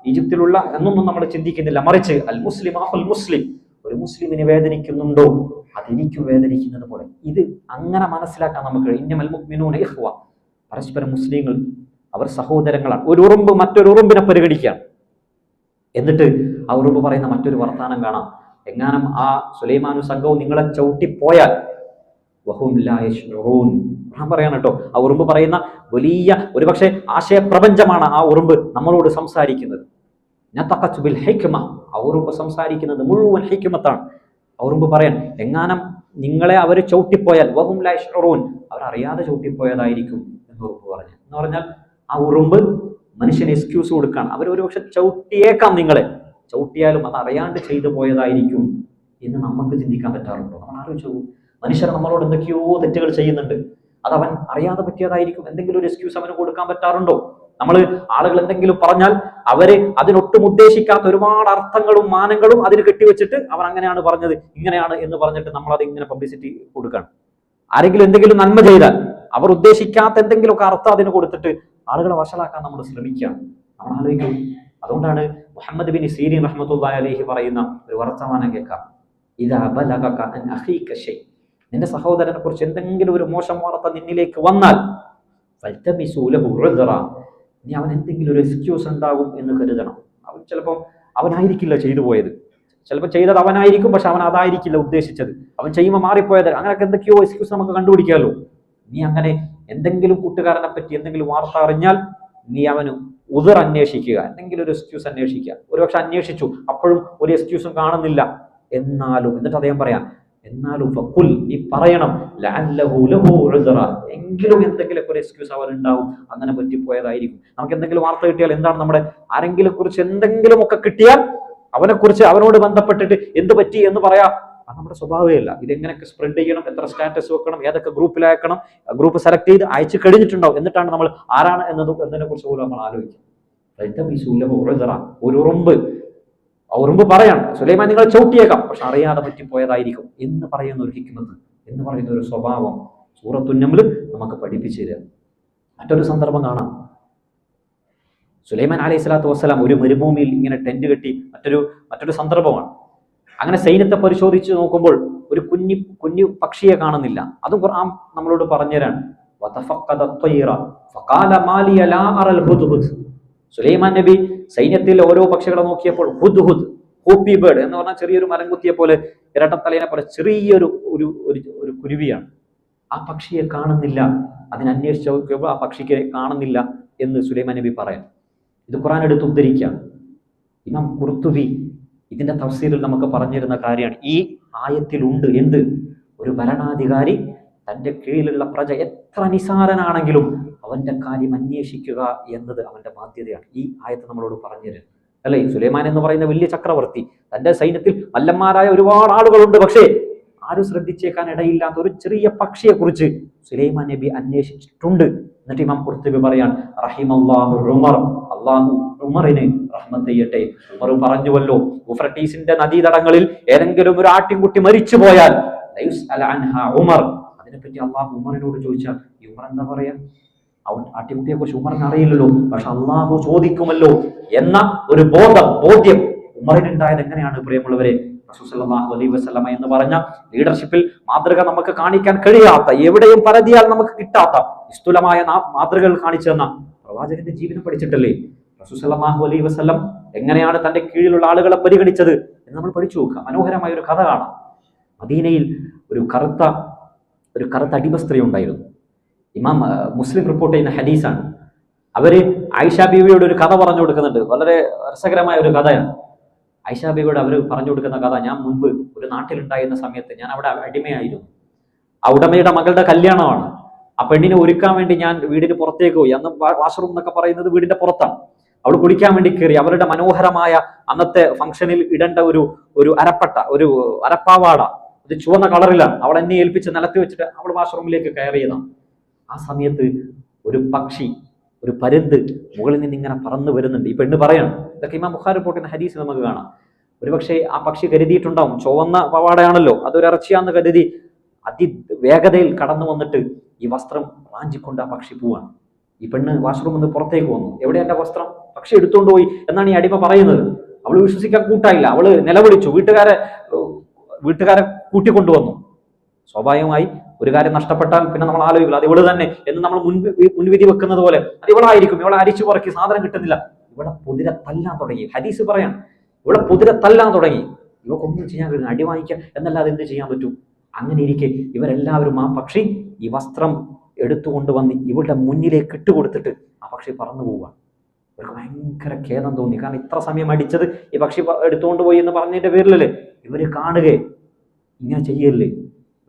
ഈജിപ്തിലുള്ള എന്നൊന്നും നമ്മൾ ചിന്തിക്കുന്നില്ല. മറിച്ച് അൽ മുസ്ലിം അഹുൽ മുസ്ലിം, ഒരു മുസ്ലിമിനെ വേദനിക്കുന്നുണ്ടോ അതെനിക്കും വേദനിക്കുന്നത് പോലെ. ഇത് അങ്ങനെ മനസ്സിലാക്കാൻ നമുക്ക് ഇന്നമൽ മുഅ്മിനൂന ഇഖ്വ, പരസ്പരം മുസ്ലിങ്ങൾ അവർ സഹോദരങ്ങളാണ്. ഒരു ഉറുമ്പ് മറ്റൊരു ഉറുമ്പിനെ പരിഗണിക്കുകയാണ്. എന്നിട്ട് ആ ഉറുമ്പ് പറയുന്ന മറ്റൊരു വർത്താനം കാണാം, എങ്ങാനും ആ സുലൈമാനും സംഘവും നിങ്ങളെ ചവിട്ടിപ്പോയാൽ വഹും ലാ യശ്ഉറൂൻ. ഞാൻ പറയാണ് കേട്ടോ, ആ ഉറുമ്പ് പറയുന്ന വലിയ ഒരുപക്ഷെ ആശയപ്രപഞ്ചമാണ് ആ ഉറുമ്പ് നമ്മളോട് സംസാരിക്കുന്നത്. നതഖത് ബിൽ ഹിക്മ, ആ ഉറുമ്പ് സംസാരിക്കുന്നത് മുഴുവൻ ഹിക്മത്താണ്. ആ ഉറുമ്പ് പറയാൻ, എങ്ങാനും നിങ്ങളെ അവർ ചവിട്ടിപ്പോയാൽ വഹും ലാ യശ്ഉറൂൻ, അവർ അറിയാതെ ചവിട്ടിപ്പോയതായിരിക്കും എന്ന് ഉറുമ്പ് പറഞ്ഞു. എന്ന് പറഞ്ഞാൽ ആ ഉറുമ്പ് മനുഷ്യന് എക്സ്ക്യൂസ് കൊടുക്കുകയാണ്. അവരൊരു പക്ഷെ ചവിട്ടിയേക്കാം, നിങ്ങളെ ചവിട്ടിയാലും അത് അറിയാണ്ട് ചെയ്തു പോയതായിരിക്കും എന്ന് നമുക്ക് ചിന്തിക്കാൻ പറ്റാറുണ്ടോ? നമ്മൾ ആലോചിച്ചു, മനുഷ്യർ നമ്മളോട് എന്തൊക്കെയോ തെറ്റുകൾ ചെയ്യുന്നുണ്ട്, അത് അവൻ അറിയാതെ പറ്റിയതായിരിക്കും. എന്തെങ്കിലും ഒരു എക്സ്ക്യൂസ് അവന് കൊടുക്കാൻ പറ്റാറുണ്ടോ? നമ്മൾ ആളുകൾ എന്തെങ്കിലും പറഞ്ഞാൽ അവര് അതിനൊട്ടും ഉദ്ദേശിക്കാത്ത ഒരുപാട് അർത്ഥങ്ങളും മാനങ്ങളും അതിന് കെട്ടിവെച്ചിട്ട് അവർ അങ്ങനെയാണ് പറഞ്ഞത്, ഇങ്ങനെയാണ് എന്ന് പറഞ്ഞിട്ട് നമ്മൾ അത് ഇങ്ങനെ പബ്ലിസിറ്റി കൊടുക്കണം. ആരെങ്കിലും എന്തെങ്കിലും നന്മ ചെയ്താൽ അവർ ഉദ്ദേശിക്കാത്ത എന്തെങ്കിലുമൊക്കെ അർത്ഥം അതിന് കൊടുത്തിട്ട് ആളുകളെ വഷളാക്കാൻ നമ്മൾ ശ്രമിക്കാം. നമ്മൾ ആലോചിക്കും. അതുകൊണ്ടാണ് മുഹമ്മദ് ബിൻ സീരീൻ റഹ്മത്തുള്ളാഹി അലൈഹി പറയുന്ന ഒരു വർത്തമാനം കേൾക്കാം. ഇദാ ബലഗക അൻ അഖീക ഷൈ, നിന്റെ സഹോദരനെ കുറിച്ച് എന്തെങ്കിലും ഒരു മോശം വാർത്ത നിന്നിലേക്ക് വന്നാൽ ഫൽതമിസൂ ലഹു ഉദ്റ, നീ അവൻ എന്തെങ്കിലും ഒരു എക്സ്ക്യൂസ് ഉണ്ടാകും എന്ന് കരുതണം. അവൻ ചിലപ്പോൾ അവനായിരിക്കില്ല ചെയ്തു പോയത്, ചിലപ്പോൾ ചെയ്തത് അവനായിരിക്കും, പക്ഷെ അവൻ അതായിരിക്കില്ല ഉദ്ദേശിച്ചത്, അവൻ ചെയ്യുമ്പോൾ മാറിപ്പോയത്, അങ്ങനെയൊക്കെ എന്തൊക്കെയോ എക്സ്ക്യൂസ് നമുക്ക് കണ്ടുപിടിക്കാമല്ലോ. നീ അങ്ങനെ എന്തെങ്കിലും കൂട്ടുകാരനെ പറ്റി എന്തെങ്കിലും വാർത്ത അറിഞ്ഞാൽ നീ അവന് ഉദർ അന്വേഷിക്കുക, എന്തെങ്കിലും ഒരു എക്സ്ക്യൂസ് അന്വേഷിക്കുക. ഒരുപക്ഷെ അന്വേഷിച്ചു, അപ്പോഴും ഒരു എക്സ്ക്യൂസും കാണുന്നില്ല, എന്നാലും എന്നിട്ട് അദ്ദേഹം പറയാം, എന്നാലും ഫഖുൽ, നീ പറയണം, ലഅല്ലഹു ലഹു ഉദ്റ, എങ്കിലും എന്തെങ്കിലും ഒരു എക്സ്ക്യൂസ് അവൻ ഉണ്ടാവും, അങ്ങനെ പറ്റിപ്പോയതായിരിക്കും. നമുക്ക് എന്തെങ്കിലും വാർത്ത കിട്ടിയാൽ എന്താണ്, നമ്മുടെ ആരെങ്കിലും കുറിച്ച് എന്തെങ്കിലും ഒക്കെ കിട്ടിയാൽ അവനെ കുറിച്ച് അവനോട് ബന്ധപ്പെട്ടിട്ട് എന്ത് പറ്റി എന്ന് പറയാ, അത് നമ്മുടെ സ്വഭാവമല്ല. ഇതെങ്ങനെയൊക്കെ സ്പ്രെഡ് ചെയ്യണം, എത്ര സ്റ്റാറ്റസ് വെക്കണം, ഏതൊക്കെ ഗ്രൂപ്പിലയക്കണം, ഗ്രൂപ്പ് സെലക്ട് ചെയ്ത് അയച്ചു കഴിഞ്ഞിട്ടുണ്ടാവും, എന്നിട്ടാണ് നമ്മൾ ആരാണ് എന്നതിനെ കുറിച്ച് പോലും നമ്മൾ ആലോചിക്കും. ഒരു ഉറുമ്പ് പറയാണ്, സുലൈമാൻ നിങ്ങൾ ചവിട്ടിയേക്കാം, പക്ഷെ അറിയാതെ പറ്റിപ്പോയതായിരിക്കും എന്ന് പറയുന്ന ഒരു ഹിക്മത്ത്, എന്ന് പറയുന്ന ഒരു സ്വഭാവം സൂറത്തുൻ നംൽ നമുക്ക് പഠിപ്പിച്ചു തരാം. മറ്റൊരു സന്ദർഭം കാണാം. സുലൈമാൻ അലൈഹി സ്വലാത്തു വസ്സലാം ഒരു മരുഭൂമിയിൽ ഇങ്ങനെ ടെന്റ് കെട്ടി, മറ്റൊരു സന്ദർഭമാണ്. അങ്ങനെ സൈന്യത്തെ പരിശോധിച്ച് നോക്കുമ്പോൾ ഒരു കുഞ്ഞു പക്ഷിയെ കാണുന്നില്ല. അതും ഖുർആൻ നമ്മളോട് പറഞ്ഞുതരാണ്. സുലൈമാൻ നബി സൈന്യത്തിൽ ഓരോ പക്ഷികളെ നോക്കിയപ്പോൾ ഹുദ് ഹുദ്, ഹൂപ്പി ബേർഡ് എന്ന് പറഞ്ഞാൽ ചെറിയൊരു മരംകുത്തിയെ പോലെ, ഇരട്ടത്തലേനെ പോലെ ചെറിയൊരു ഒരു കുരുവിയാണ്. ആ പക്ഷിയെ കാണുന്നില്ല. അതിനന്വേഷിച്ച് നോക്കിയപ്പോൾ ആ പക്ഷിക്ക് കാണുന്നില്ല എന്ന് സുലൈമാൻ നബി പറയാം. ഇത് ഖുർആൻ എടുത്ത് ഉദ്ധരിക്കാം. ഇമാം ഖുർത്തുബി ഇതിന്റെ തഫ്സീറിൽ നമുക്ക് പറഞ്ഞിരുന്ന കാര്യമാണ്. ഈ ആയത്തിലുണ്ട് എന്ത്? ഒരു ഭരണാധികാരി തന്റെ കീഴിലുള്ള പ്രജ എത്ര നിസാരനാണെങ്കിലും അവന്റെ കാര്യം അന്വേഷിക്കുക എന്നത് അവന്റെ ബാധ്യതയാണ്. ഈ ആയത്ത് നമ്മളോട് പറഞ്ഞിരുന്നു അല്ലേ? സുലൈമാൻ എന്ന് പറയുന്ന വലിയ ചക്രവർത്തി, തന്റെ സൈന്യത്തിൽ മല്ലന്മാരായ ഒരുപാട് ആളുകളുണ്ട്, പക്ഷേ ആരും ശ്രദ്ധിച്ചേക്കാൻ ഇടയില്ലാത്ത ഒരു ചെറിയ പക്ഷിയെ കുറിച്ച് സുലൈമാൻ നബി അന്വേഷിച്ചിട്ടുണ്ട്. എന്നിട്ട് ഇമാം ഖുർത്തുബി പറയാൻ, റഹിമല്ലാഹു ഉമർ, അല്ലാഹു ഉമറിന് റഹ്മത്ത് ചെയ്യട്ടെ. ഉമർ പറഞ്ഞുവല്ലോ, യൂഫ്രട്ടീസിന്റെ നദീതടങ്ങളിൽ ഏതെങ്കിലും ഒരു ആട്ടിൻകുട്ടി മരിച്ചു പോയാൽ ഉമർ, അതിനെപ്പറ്റി അള്ളാഹു ഉമറിനോട് ചോദിച്ചാൽ ഈ ഉമർ എന്താ പറയാ? ആട്ടിൻകുട്ടിയെ കുറിച്ച് ഉമറിന് അറിയില്ലല്ലോ, പക്ഷെ അള്ളാഹു ചോദിക്കുമല്ലോ എന്ന ഒരു ബോധ്യം ഉമറിനുണ്ടായത് എങ്ങനെയാണ് പ്രിയമുള്ളവരെ? റസൂൽ സല്ലല്ലാഹു അലൈഹി വസല്ലമ എന്ന് പറഞ്ഞ ലീഡർഷിപ്പിൽ മാതൃക നമുക്ക് കാണിക്കാൻ കഴിയാത്ത, എവിടെയും പരതിയാൽ നമുക്ക് കിട്ടാത്ത നിസ്തുലമായ മാതൃകകൾ കാണിച്ചു തന്ന പ്രവാചകന്റെ ജീവനം പഠിച്ചിട്ടല്ലേ റസൂൽ സല്ലല്ലാഹു അലൈഹി വസല്ലം എങ്ങനെയാണ് തന്റെ കീഴിലുള്ള ആളുകളെ പരിഗണിച്ചത് എന്ന് നമ്മൾ പഠിച്ചു നോക്കുക. മനോഹരമായ ഒരു കഥ കാണാം. മദീനയിൽ ഒരു കറുത്ത അടിമ സ്ത്രീ ഉണ്ടായിരുന്നു. ഇമാം മുസ്ലിം റിപ്പോർട്ട് ചെയ്യുന്ന ഹദീസാണ്. അവര് ആയിഷ ബീവിയോട് ഒരു കഥ പറഞ്ഞു കൊടുക്കുന്നുണ്ട്. വളരെ രസകരമായ ഒരു കഥയാണ്. ആയിഷ ബീവിയോട് അവർ പറഞ്ഞു കൊടുക്കുന്ന കഥ, ഞാൻ മുൻപ് ഒരു നാട്ടിലുണ്ടായിരുന്ന സമയത്ത് ഞാൻ അവിടെ അടിമയായിരുന്നു. ആ ഉടമയുടെ മകളുടെ കല്യാണമാണ്. ആ പെണ്ണിനെ ഒരുക്കാൻ വേണ്ടി ഞാൻ വീടിന് പുറത്തേക്ക് പോയി. അന്ന് വാഷ്റൂം എന്നൊക്കെ പറയുന്നത് വീടിന്റെ പുറത്താണ്. അവൾ കുളിക്കാൻ വേണ്ടി കയറി. അവരുടെ മനോഹരമായ അന്നത്തെ ഫംഗ്ഷനിൽ ഇടേണ്ട ഒരു അരപ്പാവാട, ഇത് ചുവന്ന കളറിലാണ്. അവൾ എന്നെ ഏൽപ്പിച്ച് നിലത്ത് വെച്ചിട്ട് അവൾ വാഷ്റൂമിലേക്ക് കയറിയതാണ്. ആ സമയത്ത് ഒരു പക്ഷി, ഒരു പരുന്ത് മുകളിൽ നിന്ന് ഇങ്ങനെ പറന്നു വരുന്നുണ്ട്. ഈ പെണ്ണ് പറയാണ്, ഇതൊക്കെ ഇമാം ബുഖാരി റിപ്പോർട്ട് ചെയ്യുന്ന ഹദീസ് നമുക്ക് കാണാം. ഒരുപക്ഷെ ആ പക്ഷി കരുതിയിട്ടുണ്ടാവും, ചുവന്ന പവാടയാണല്ലോ, അതൊരു ഇറച്ചിയാന്ന് കരുതി അതിവേഗതയിൽ കടന്നു വന്നിട്ട് ഈ വസ്ത്രം റാഞ്ചിക്കൊണ്ട് ആ പക്ഷി പോവാണ്. ഈ പെണ്ണ് വാഷ്റൂമിൽ നിന്ന് പുറത്തേക്ക് വന്നു. എവിടെ എന്റെ വസ്ത്രം? പക്ഷി എടുത്തുകൊണ്ട് പോയി എന്നാണ് ഈ അടിമ പറയുന്നത്. അവൾ വിശ്വസിക്കാൻ കൂട്ടായില്ല. അവള് നിലവിളിച്ചു. വീട്ടുകാരെ കൂട്ടിക്കൊണ്ടുവന്നു. സ്വാഭാവികമായി ഒരു കാര്യം നഷ്ടപ്പെട്ടാൽ പിന്നെ നമ്മൾ ആലോചിക്കില്ല അത് ഇവള് തന്നെ എന്ന് നമ്മൾ മുൻവിധി വെക്കുന്നത് പോലെ അത് ഇവളായിരിക്കും. ഇവളെ അരിച്ചു പറക്കി സാധനം കിട്ടുന്നില്ല. ഇവിടെ പൊതിരെ തല്ലാൻ തുടങ്ങി. ഹദീസ് പറയാൻ, ഇവിടെ പൊതിരെ തല്ലാൻ തുടങ്ങി. ഇവക്കൊന്നും ചെയ്യാൻ കഴിയും, അടി വാങ്ങിക്കാൻ എന്നല്ലാതെ എന്ത് ചെയ്യാൻ പറ്റും? അങ്ങനെ ഇരിക്കെ ഇവരെല്ലാവരും ആ പക്ഷി ഈ വസ്ത്രം എടുത്തുകൊണ്ടുവന്ന് ഇവളുടെ മുന്നിലേക്ക് ഇട്ടുകൊടുത്തിട്ട് ആ പക്ഷി പറന്നു പോവുക. ഇവർക്ക് ഭയങ്കര ഖേദം തോന്നി. കാരണം ഇത്ര സമയം അടിച്ചത് ഈ പക്ഷി എടുത്തുകൊണ്ട് പോയി എന്ന് പറഞ്ഞതിന്റെ പേരിലല്ലേ. ഇവര് കാണുകയെ ഇങ്ങനെ ചെയ്യല്ലേ,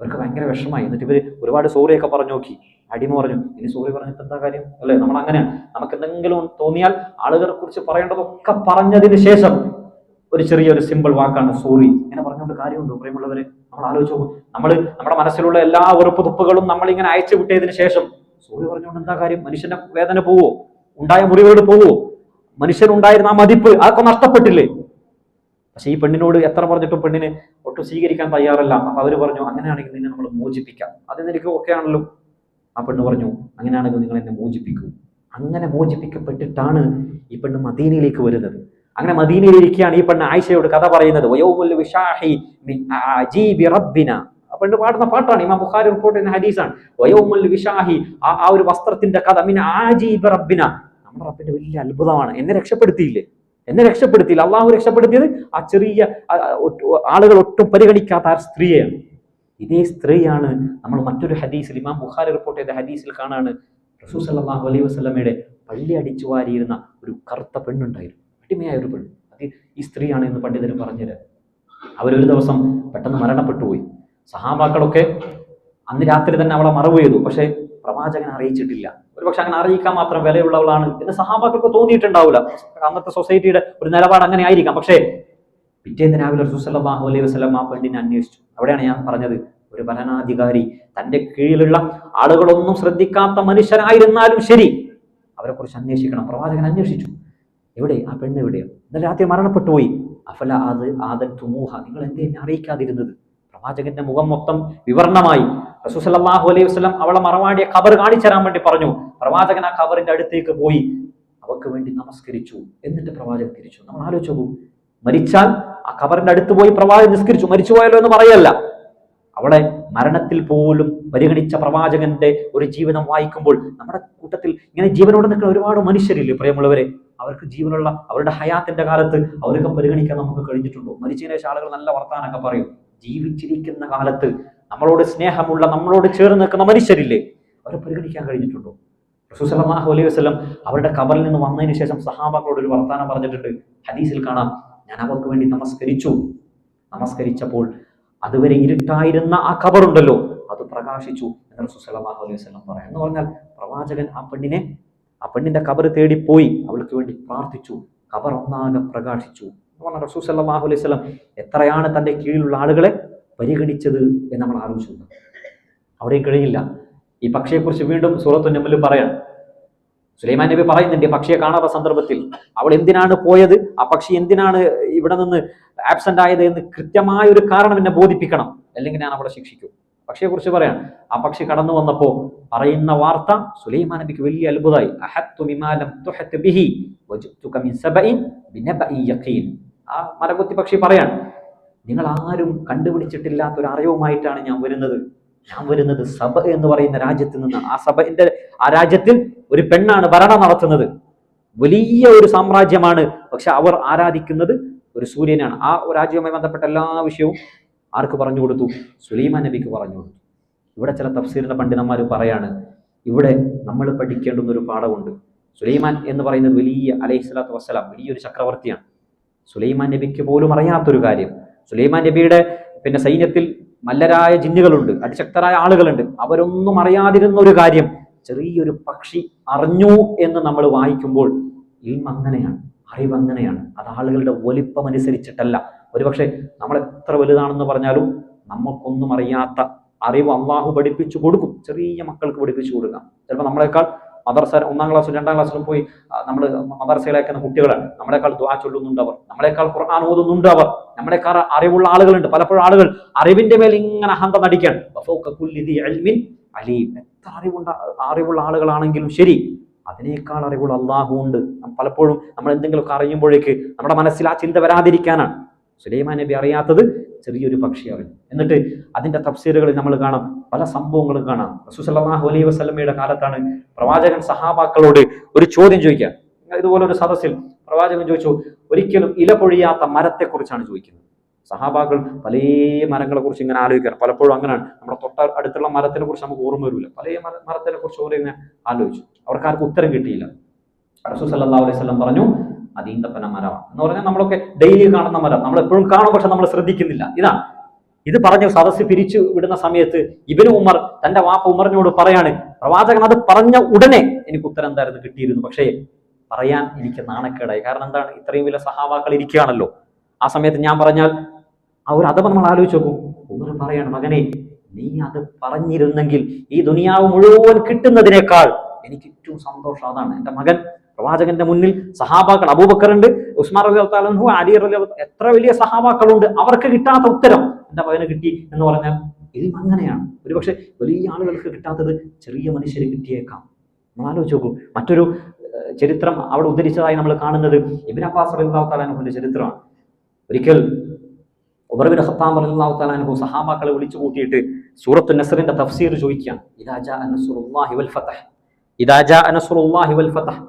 അവർക്ക് ഭയങ്കര വിഷമായി. എന്നിട്ട് ഇവർ ഒരുപാട് സോറിയൊക്കെ പറഞ്ഞു നോക്കി. അടിമ പറഞ്ഞു, ഇനി സോറി പറഞ്ഞിട്ട് എന്താ കാര്യം അല്ലേ? നമ്മൾ അങ്ങനെയാണ്, നമുക്ക് എന്തെങ്കിലും തോന്നിയാൽ ആളുകളെ കുറിച്ച് പറയേണ്ടതൊക്കെ പറഞ്ഞതിന് ശേഷം ഒരു ചെറിയൊരു സിമ്പിൾ വാക്കാണ് സോറി. ഇങ്ങനെ പറഞ്ഞുകൊണ്ട് കാര്യമുണ്ടോ പ്രിയമുള്ളവരെ? നമ്മൾ ആലോചിച്ച് നോക്കും. നമ്മുടെ മനസ്സിലുള്ള എല്ലാ ഉറപ്പ് തുപ്പുകളും നമ്മൾ ഇങ്ങനെ അയച്ചു വിട്ടതിന് ശേഷം സോറി പറഞ്ഞുകൊണ്ട് എന്താ കാര്യം? മനുഷ്യന്റെ വേദന പോവോ? ഉണ്ടായ മുറിവുകൾ പോവോ? മനുഷ്യനുണ്ടായിരുന്ന ആ മതിപ്പ് അതൊക്കെ നഷ്ടപ്പെട്ടില്ലേ? പക്ഷെ ഈ പെണ്ണിനോട് എത്ര പറഞ്ഞിട്ടും പെണ്ണിന് ഒട്ടും സ്വീകരിക്കാൻ തയ്യാറല്ല. അപ്പൊ അവര് പറഞ്ഞു, അങ്ങനെയാണെങ്കിൽ നിന്നെ നമ്മൾ മോചിപ്പിക്കാം. അത് നിനക്ക് ഓക്കെ ആണല്ലോ. ആ പെണ്ണ് പറഞ്ഞു, അങ്ങനെയാണെങ്കിൽ നിങ്ങൾ എന്നെ മോചിപ്പിക്കൂ. അങ്ങനെ മോചിപ്പിക്കപ്പെട്ടിട്ടാണ് ഈ പെണ്ണ് മദീനയിലേക്ക് വരുന്നത്. അങ്ങനെ മദീനയിലിരിക്കുകയാണ് ഈ പെണ്ണ് ആയിഷയോട് കഥ പറയുന്നത്. വയൗമുൽ വിശാഹി മിൻ അജീബി റബ്ബിന. ആ പെണ്ണ് പാടുന്ന പാട്ടാണ്, ഇമാം ബുഖാരി റിപ്പോർട്ട് ചെയ്യുന്ന ഹദീസാണ്. വയൗമുൽ വിശാഹി, ആ ഒരു വസ്ത്രത്തിന്റെ കഥ. മിൻ അജീബി റബ്ബിന, നമ്മുടെ റബ്ബിന്റെ വലിയ അത്ഭുതമാണ്. എന്നെ രക്ഷപ്പെടുത്തിയില്ലേ? അള്ളാഹു രക്ഷപ്പെടുത്തിയത് ആ ചെറിയ ആളുകൾ ഒട്ടും പരിഗണിക്കാത്ത ആ സ്ത്രീയാണ്. ഇതേ സ്ത്രീയാണ് നമ്മൾ മറ്റൊരു ഹദീസിൽ, ഇമാം ബുഖാരി റിപ്പോർട്ട് ചെയ്ത ഹദീസിൽ കാണാണ്, റസൂൽ സല്ലല്ലാഹു അലൈഹി വസല്ലമയുടെ പള്ളി അടിച്ചു വാരിയിരുന്ന ഒരു കറുത്ത പെണ്ണുണ്ടായിരുന്നു, അടിമയായ ഒരു പെണ്ണ്. അത് ഈ സ്ത്രീയാണ് എന്ന് പണ്ഡിതന് പറഞ്ഞത്. അവരൊരു ദിവസം പെട്ടെന്ന് മരണപ്പെട്ടു പോയി. സഹാബാക്കളൊക്കെ അന്ന് രാത്രി തന്നെ അവളെ മറവ് ചെയ്തു. പക്ഷെ പ്രവാചകൻ അറിയിച്ചിട്ടില്ല. ഒരുപക്ഷെ അങ്ങനെ അറിയിക്കാൻ മാത്രം വിലയുള്ളവളാണ് എന്ന് സഹാബാക്കൾക്ക് തോന്നിയിട്ടുണ്ടാവില്ല. അന്നത്തെ സൊസൈറ്റിയുടെ ഒരു നിലപാട് അങ്ങനെ ആയിരിക്കാം. പക്ഷേ പിറ്റേന്ന് രാവിലെ റസൂൽ സല്ലല്ലാഹു അലൈഹി വസല്ലം ആ പെണ്ണിനെ അന്വേഷിച്ചു. അവിടെയാണ് ഞാൻ പറഞ്ഞത്, ഒരു ഭരണാധികാരി തന്റെ കീഴിലുള്ള ആളുകളൊന്നും ശ്രദ്ധിക്കാത്ത മനുഷ്യരായിരുന്നാലും ശരി അവരെ കുറിച്ച് അന്വേഷിക്കണം. പ്രവാചകൻ അന്വേഷിച്ചു, എവിടെ ആ പെണ്ണ്, എവിടെയാണ്? ഇന്നലെ രാത്രി മരണപ്പെട്ടു പോയി. അഫല ആദൻ തുമൂഹ, നിങ്ങൾ എന്തേ എന്നെ അറിയിക്കാതിരുന്നത്? പ്രവാചകന്റെ മുഖം മൊത്തം വിവരണമായി. റസൂൽ സല്ലല്ലാഹു അലൈഹി വസല്ലം അവളെ മറവാടിയ ഖബർ കാണിച്ചു തരാൻ വേണ്ടി പറഞ്ഞു. പ്രവാചകൻ ആ ഖബറിന്റെ അടുത്തേക്ക് പോയി അവർക്ക് വേണ്ടി നമസ്കരിച്ചു. എന്നിട്ട് പ്രവാചകൻ തിരിച്ചു. നമ്മൾ ആലോചിച്ചു നോക്കൂ, മരിച്ചാൽ ആ ഖബറിന്റെ അടുത്ത് പോയി പ്രവാചകൻ നിസ്കരിച്ചു, മരിച്ചു പോയല്ലോ എന്ന് പറയല്ല. അവളെ മരണത്തിൽ പോലും പരിഗണിച്ച പ്രവാചകന്റെ ഒരു ജീവിതം വായിക്കുമ്പോൾ നമ്മുടെ കൂട്ടത്തിൽ ഇങ്ങനെ ജീവനോടെ നിൽക്കുന്ന ഒരുപാട് മനുഷ്യരില്ലേ പ്രിയമുള്ളവരെ? അവർക്ക് ജീവനുള്ള അവരുടെ ഹയാത്തിന്റെ കാലത്ത് അവരൊക്കെ പരിഗണിക്കാൻ നമുക്ക് കഴിഞ്ഞിട്ടുണ്ടോ? മരിച്ചതിന് ശേഷം ആളുകൾ നല്ല വർത്താനൊക്കെ പറയും. ജീവിച്ചിരിക്കുന്ന കാലത്ത് നമ്മളോട് സ്നേഹമുള്ള, നമ്മളോട് ചേർന്ന് നിൽക്കുന്ന മനുഷ്യരില്ലേ, അവരെ പരിഗണിക്കാൻ കഴിഞ്ഞിട്ടുണ്ടോ? റസൂൽ സല്ലല്ലാഹു അലൈഹി വസല്ലം അവരുടെ ഖബറിൽ നിന്ന് വന്നതിന് ശേഷം സഹാബാക്കളോട് ഒരു വർത്താനം പറഞ്ഞിട്ടുണ്ട്. ഹദീസിൽ കാണാം, ഞാൻ അവർക്ക് വേണ്ടി നമസ്കരിച്ചപ്പോൾ അതുവരെ ഇരുട്ടായിരുന്ന ആ ഖബറുണ്ടല്ലോ അത് പ്രകാശിച്ചു എന്ന് റസൂൽ സല്ലല്ലാഹു അലൈഹി വസല്ലം പറയാം. എന്ന് പറഞ്ഞാൽ പ്രവാചകൻ ആ പെണ്ണിന്റെ ഖബർ തേടിപ്പോയി, അവൾക്ക് വേണ്ടി പ്രാർത്ഥിച്ചു, ഖബർ ഒന്നാകെ പ്രകാശിച്ചു എന്ന് പറഞ്ഞാൽ റസൂൽ സല്ലല്ലാഹു അലൈഹി വസല്ലം എത്രയാണ് തന്റെ കീഴിലുള്ള ആളുകളെ പരിഗണിച്ചത് എന്ന് നമ്മൾ ആലോചിച്ചു. അവിടെയും കഴിയില്ല. ഈ പക്ഷിയെക്കുറിച്ച് വീണ്ടും സൂറത്തുൻ നംൽ പറയാം. സുലൈമാൻ നബി പറയുന്നുണ്ട്, പക്ഷിയെ കാണാത്ത സന്ദർഭത്തിൽ അവൾ എന്തിനാണ് പോയത്, ആ പക്ഷി എന്തിനാണ് ഇവിടെ നിന്ന് ആബ്സെന്റ് ആയത് എന്ന് കൃത്യമായ ഒരു കാരണം എന്നെ ബോധിപ്പിക്കണം, അല്ലെങ്കിൽ ഞാൻ അവളെ ശിക്ഷിക്കും. പക്ഷിയെ കുറിച്ച് പറയാം. ആ പക്ഷി കടന്നു വന്നപ്പോ പറയുന്ന വാർത്ത സുലൈമാൻ നബിക്ക് വലിയ അത്ഭുതമായി. ആ മരകൊത്തി പക്ഷി പറയാൻ, നിങ്ങൾ ആരും കണ്ടുപിടിച്ചിട്ടില്ലാത്ത ഒരു അറിവുമായിട്ടാണ് ഞാൻ വരുന്നത് സബ എന്ന് പറയുന്ന രാജ്യത്ത് നിന്ന്. ആ രാജ്യത്തിൽ ഒരു പെണ്ണാണ് ഭരണം നടത്തുന്നത്. വലിയ ഒരു സാമ്രാജ്യമാണ്. പക്ഷെ അവർ ആരാധിക്കുന്നത് ഒരു സൂര്യനാണ്. ആ രാജ്യവുമായി ബന്ധപ്പെട്ട എല്ലാ വിഷയവും ആർക്ക് പറഞ്ഞു കൊടുത്തു? സുലൈമാൻ നബിക്ക് പറഞ്ഞു കൊടുത്തു. ഇവിടെ ചില തഫ്സീറിന്റെ പണ്ഡിതന്മാർ പറയാണ്, ഇവിടെ നമ്മൾ പഠിക്കേണ്ടുന്ന ഒരു പാഠമുണ്ട്. സുലൈമാൻ എന്ന് പറയുന്നത് വലിയ അലൈഹിസ്സലാത്തു വസ്സലാം വലിയൊരു ചക്രവർത്തിയാണ്. സുലൈമാൻ നബിക്ക് പോലും അറിയാത്തൊരു കാര്യം, സുലൈമാൻ നബിയുടെ സൈന്യത്തിൽ മല്ലരായ ജിന്നുകളുണ്ട്, അതിശക്തരായ ആളുകളുണ്ട്. അവരൊന്നും അറിയാതിരുന്ന ഒരു കാര്യം ചെറിയൊരു പക്ഷി അറിഞ്ഞു എന്ന് നമ്മൾ വായിക്കുമ്പോൾ ഇൽമ അങ്ങനെയാണ്, അറിവ് അങ്ങനെയാണ്. അത് ആളുകളുടെ വലിപ്പം അനുസരിച്ചിട്ടല്ല. ഒരുപക്ഷെ നമ്മൾ എത്ര വലുതാണെന്ന് പറഞ്ഞാലും നമുക്കൊന്നും അറിയാത്ത അറിവ് അള്ളാഹു പഠിപ്പിച്ചു കൊടുക്കും. ചെറിയ മക്കൾക്ക് പഠിപ്പിച്ചു കൊടുക്കാം. ചിലപ്പോൾ നമ്മളെക്കാൾ മദർസ 1-ാം ക്ലാസ്സിലും 2-ാം ക്ലാസ്സിലും പോയി നമ്മൾ മദർസയിലേക്കുന്ന കുട്ടികളാണ്. നമ്മളെക്കാൾ ദുആ ചൊല്ലുന്നുണ്ട് അവർ, നമ്മളെക്കാൾ ഖുർആൻ ഓതുന്നുണ്ട് അവർ, നമ്മളെക്കാൾ അറിവുള്ള ആളുകളുണ്ട്. പലപ്പോഴും ആളുകൾ അറിവിന്റെ മേൽ ഇങ്ങനെ അഹന്ത നടിക്കാൻ. എത്ര അറിവുള്ള ആളുകളാണെങ്കിലും ശരി, അതിനേക്കാൾ അറിവുള്ള അള്ളാഹു ഉണ്ട്. പലപ്പോഴും നമ്മൾ എന്തെങ്കിലുമൊക്കെ അറിയുമ്പോഴേക്ക് നമ്മുടെ മനസ്സിൽ ആ ചിന്ത വരാതിരിക്കാനാണ്. സുലൈമാൻ നബി അറിയാത്തത് ചെറിയൊരു പക്ഷി അറിഞ്ഞു. എന്നിട്ട് അതിന്റെ തഫ്സീറുകളിൽ നമ്മൾ കാണാം, പല സംഭവങ്ങളും കാണാം. റസൂൽ സല്ലല്ലാഹു അലൈഹി വസല്ലമയുടെ കാലത്താണ് പ്രവാചകൻ സഹാബാക്കളോട് ഒരു ചോദ്യം ചോദിക്കുക. ഇതുപോലെ ഒരു സദസ്സിൽ പ്രവാചകൻ ചോദിച്ചു, ഒരിക്കലും ഇല പൊഴിയാത്ത മരത്തെക്കുറിച്ചാണ് ചോദിക്കുന്നത്. സഹാബാക്കൾ പല മരങ്ങളെ കുറിച്ച് ഇങ്ങനെ ആലോചിക്കണം. പലപ്പോഴും അങ്ങനെയാണ്, നമ്മുടെ അടുത്തുള്ള മരത്തിനെ കുറിച്ച് നമുക്ക് ഓർമ്മ വരില്ല. പല മരത്തിനെ കുറിച്ച് ഓരോ ഇങ്ങനെ ആലോചിച്ചു. അവർക്കാർക്കും ഉത്തരം കിട്ടിയില്ല. റസൂൽ സല്ലല്ലാഹു അലൈഹി വസല്ലം പറഞ്ഞു, അത് ഈന്തപ്പന മരമാണ് എന്ന് പറഞ്ഞാൽ നമ്മളൊക്കെ ഡെയിലി കാണുന്ന മരം, നമ്മൾ എപ്പോഴും കാണും, പക്ഷെ നമ്മൾ ശ്രദ്ധിക്കുന്നില്ല. ഇത് പറഞ്ഞ് സദസ്സ് പിരിച്ചു വിടുന്ന സമയത്ത് ഇബ്നു ഉമർ തന്റെ വാപ്പ ഉമറിനോട് പറയാണ്, പ്രവാചകൻ അത് പറഞ്ഞ ഉടനെ എനിക്ക് ഉത്തരം എന്തായിരുന്നു കിട്ടിയിരുന്നു, പക്ഷേ പറയാൻ എനിക്ക് നാണക്കേടായി. കാരണം എന്താണ്, ഇത്രയും വലിയ സഹാബാക്കൾ ഇരിക്കുകയാണല്ലോ. ആ സമയത്ത് ഞാൻ പറഞ്ഞാൽ അഥവാ നമ്മൾ ആലോചിച്ച് നോക്കും. ഉമർ പറയാണ്, മകനെ നീ അത് പറഞ്ഞിരുന്നെങ്കിൽ ഈ ദുനിയാവ് മുഴുവൻ കിട്ടുന്നതിനേക്കാൾ എനിക്ക് ഏറ്റവും സന്തോഷം അതാണ്. എന്റെ മകൻ പ്രവാചകന്റെ മുന്നിൽ സഹാബാക്കൾ, അബൂബക്കർ ഉണ്ട്, ഉസ്മാൻ റളിയല്ലാഹു അൻഹു, അലി റളിയല്ലാഹു, എത്ര വലിയ സഹാബാക്കളുണ്ട്, അവർക്ക് കിട്ടാത്ത ഉത്തരം എന്റെ മകന് കിട്ടി എന്ന് പറഞ്ഞാൽ ഇൽമ് അങ്ങനെയാണ്. ഒരുപക്ഷെ വലിയ ആളുകൾക്ക് കിട്ടാത്തത് ചെറിയ മനുഷ്യര് കിട്ടിയേക്കാം. നമ്മൾ ആലോചിച്ച് നോക്കൂ. മറ്റൊരു ചരിത്രം അവിടെ ഉദ്ധരിച്ചതായി നമ്മൾ കാണുന്നത് ഇബ്നു അബ്ബാസ് റളിയല്ലാഹു തആല അൻഹുവിന്റെ ചരിത്രമാണ്. ഒരിക്കൽ ഉമർ ബിൻ ഖത്താബ് റളിയല്ലാഹു തആല അൻഹു സഹാബാക്കളെ വിളിച്ചു കൂട്ടിയിട്ട് സൂറത്തുൻ നസ്റിന്റെ തഫ്സീർ ചോദിക്കുകയാണ്. ഇദാ ജാഅ നസ്റുല്ലാഹി വൽ ഫതഹ്, ഇദാ ജാഅ നസ്റുല്ലാഹി വൽ ഫതഹ്.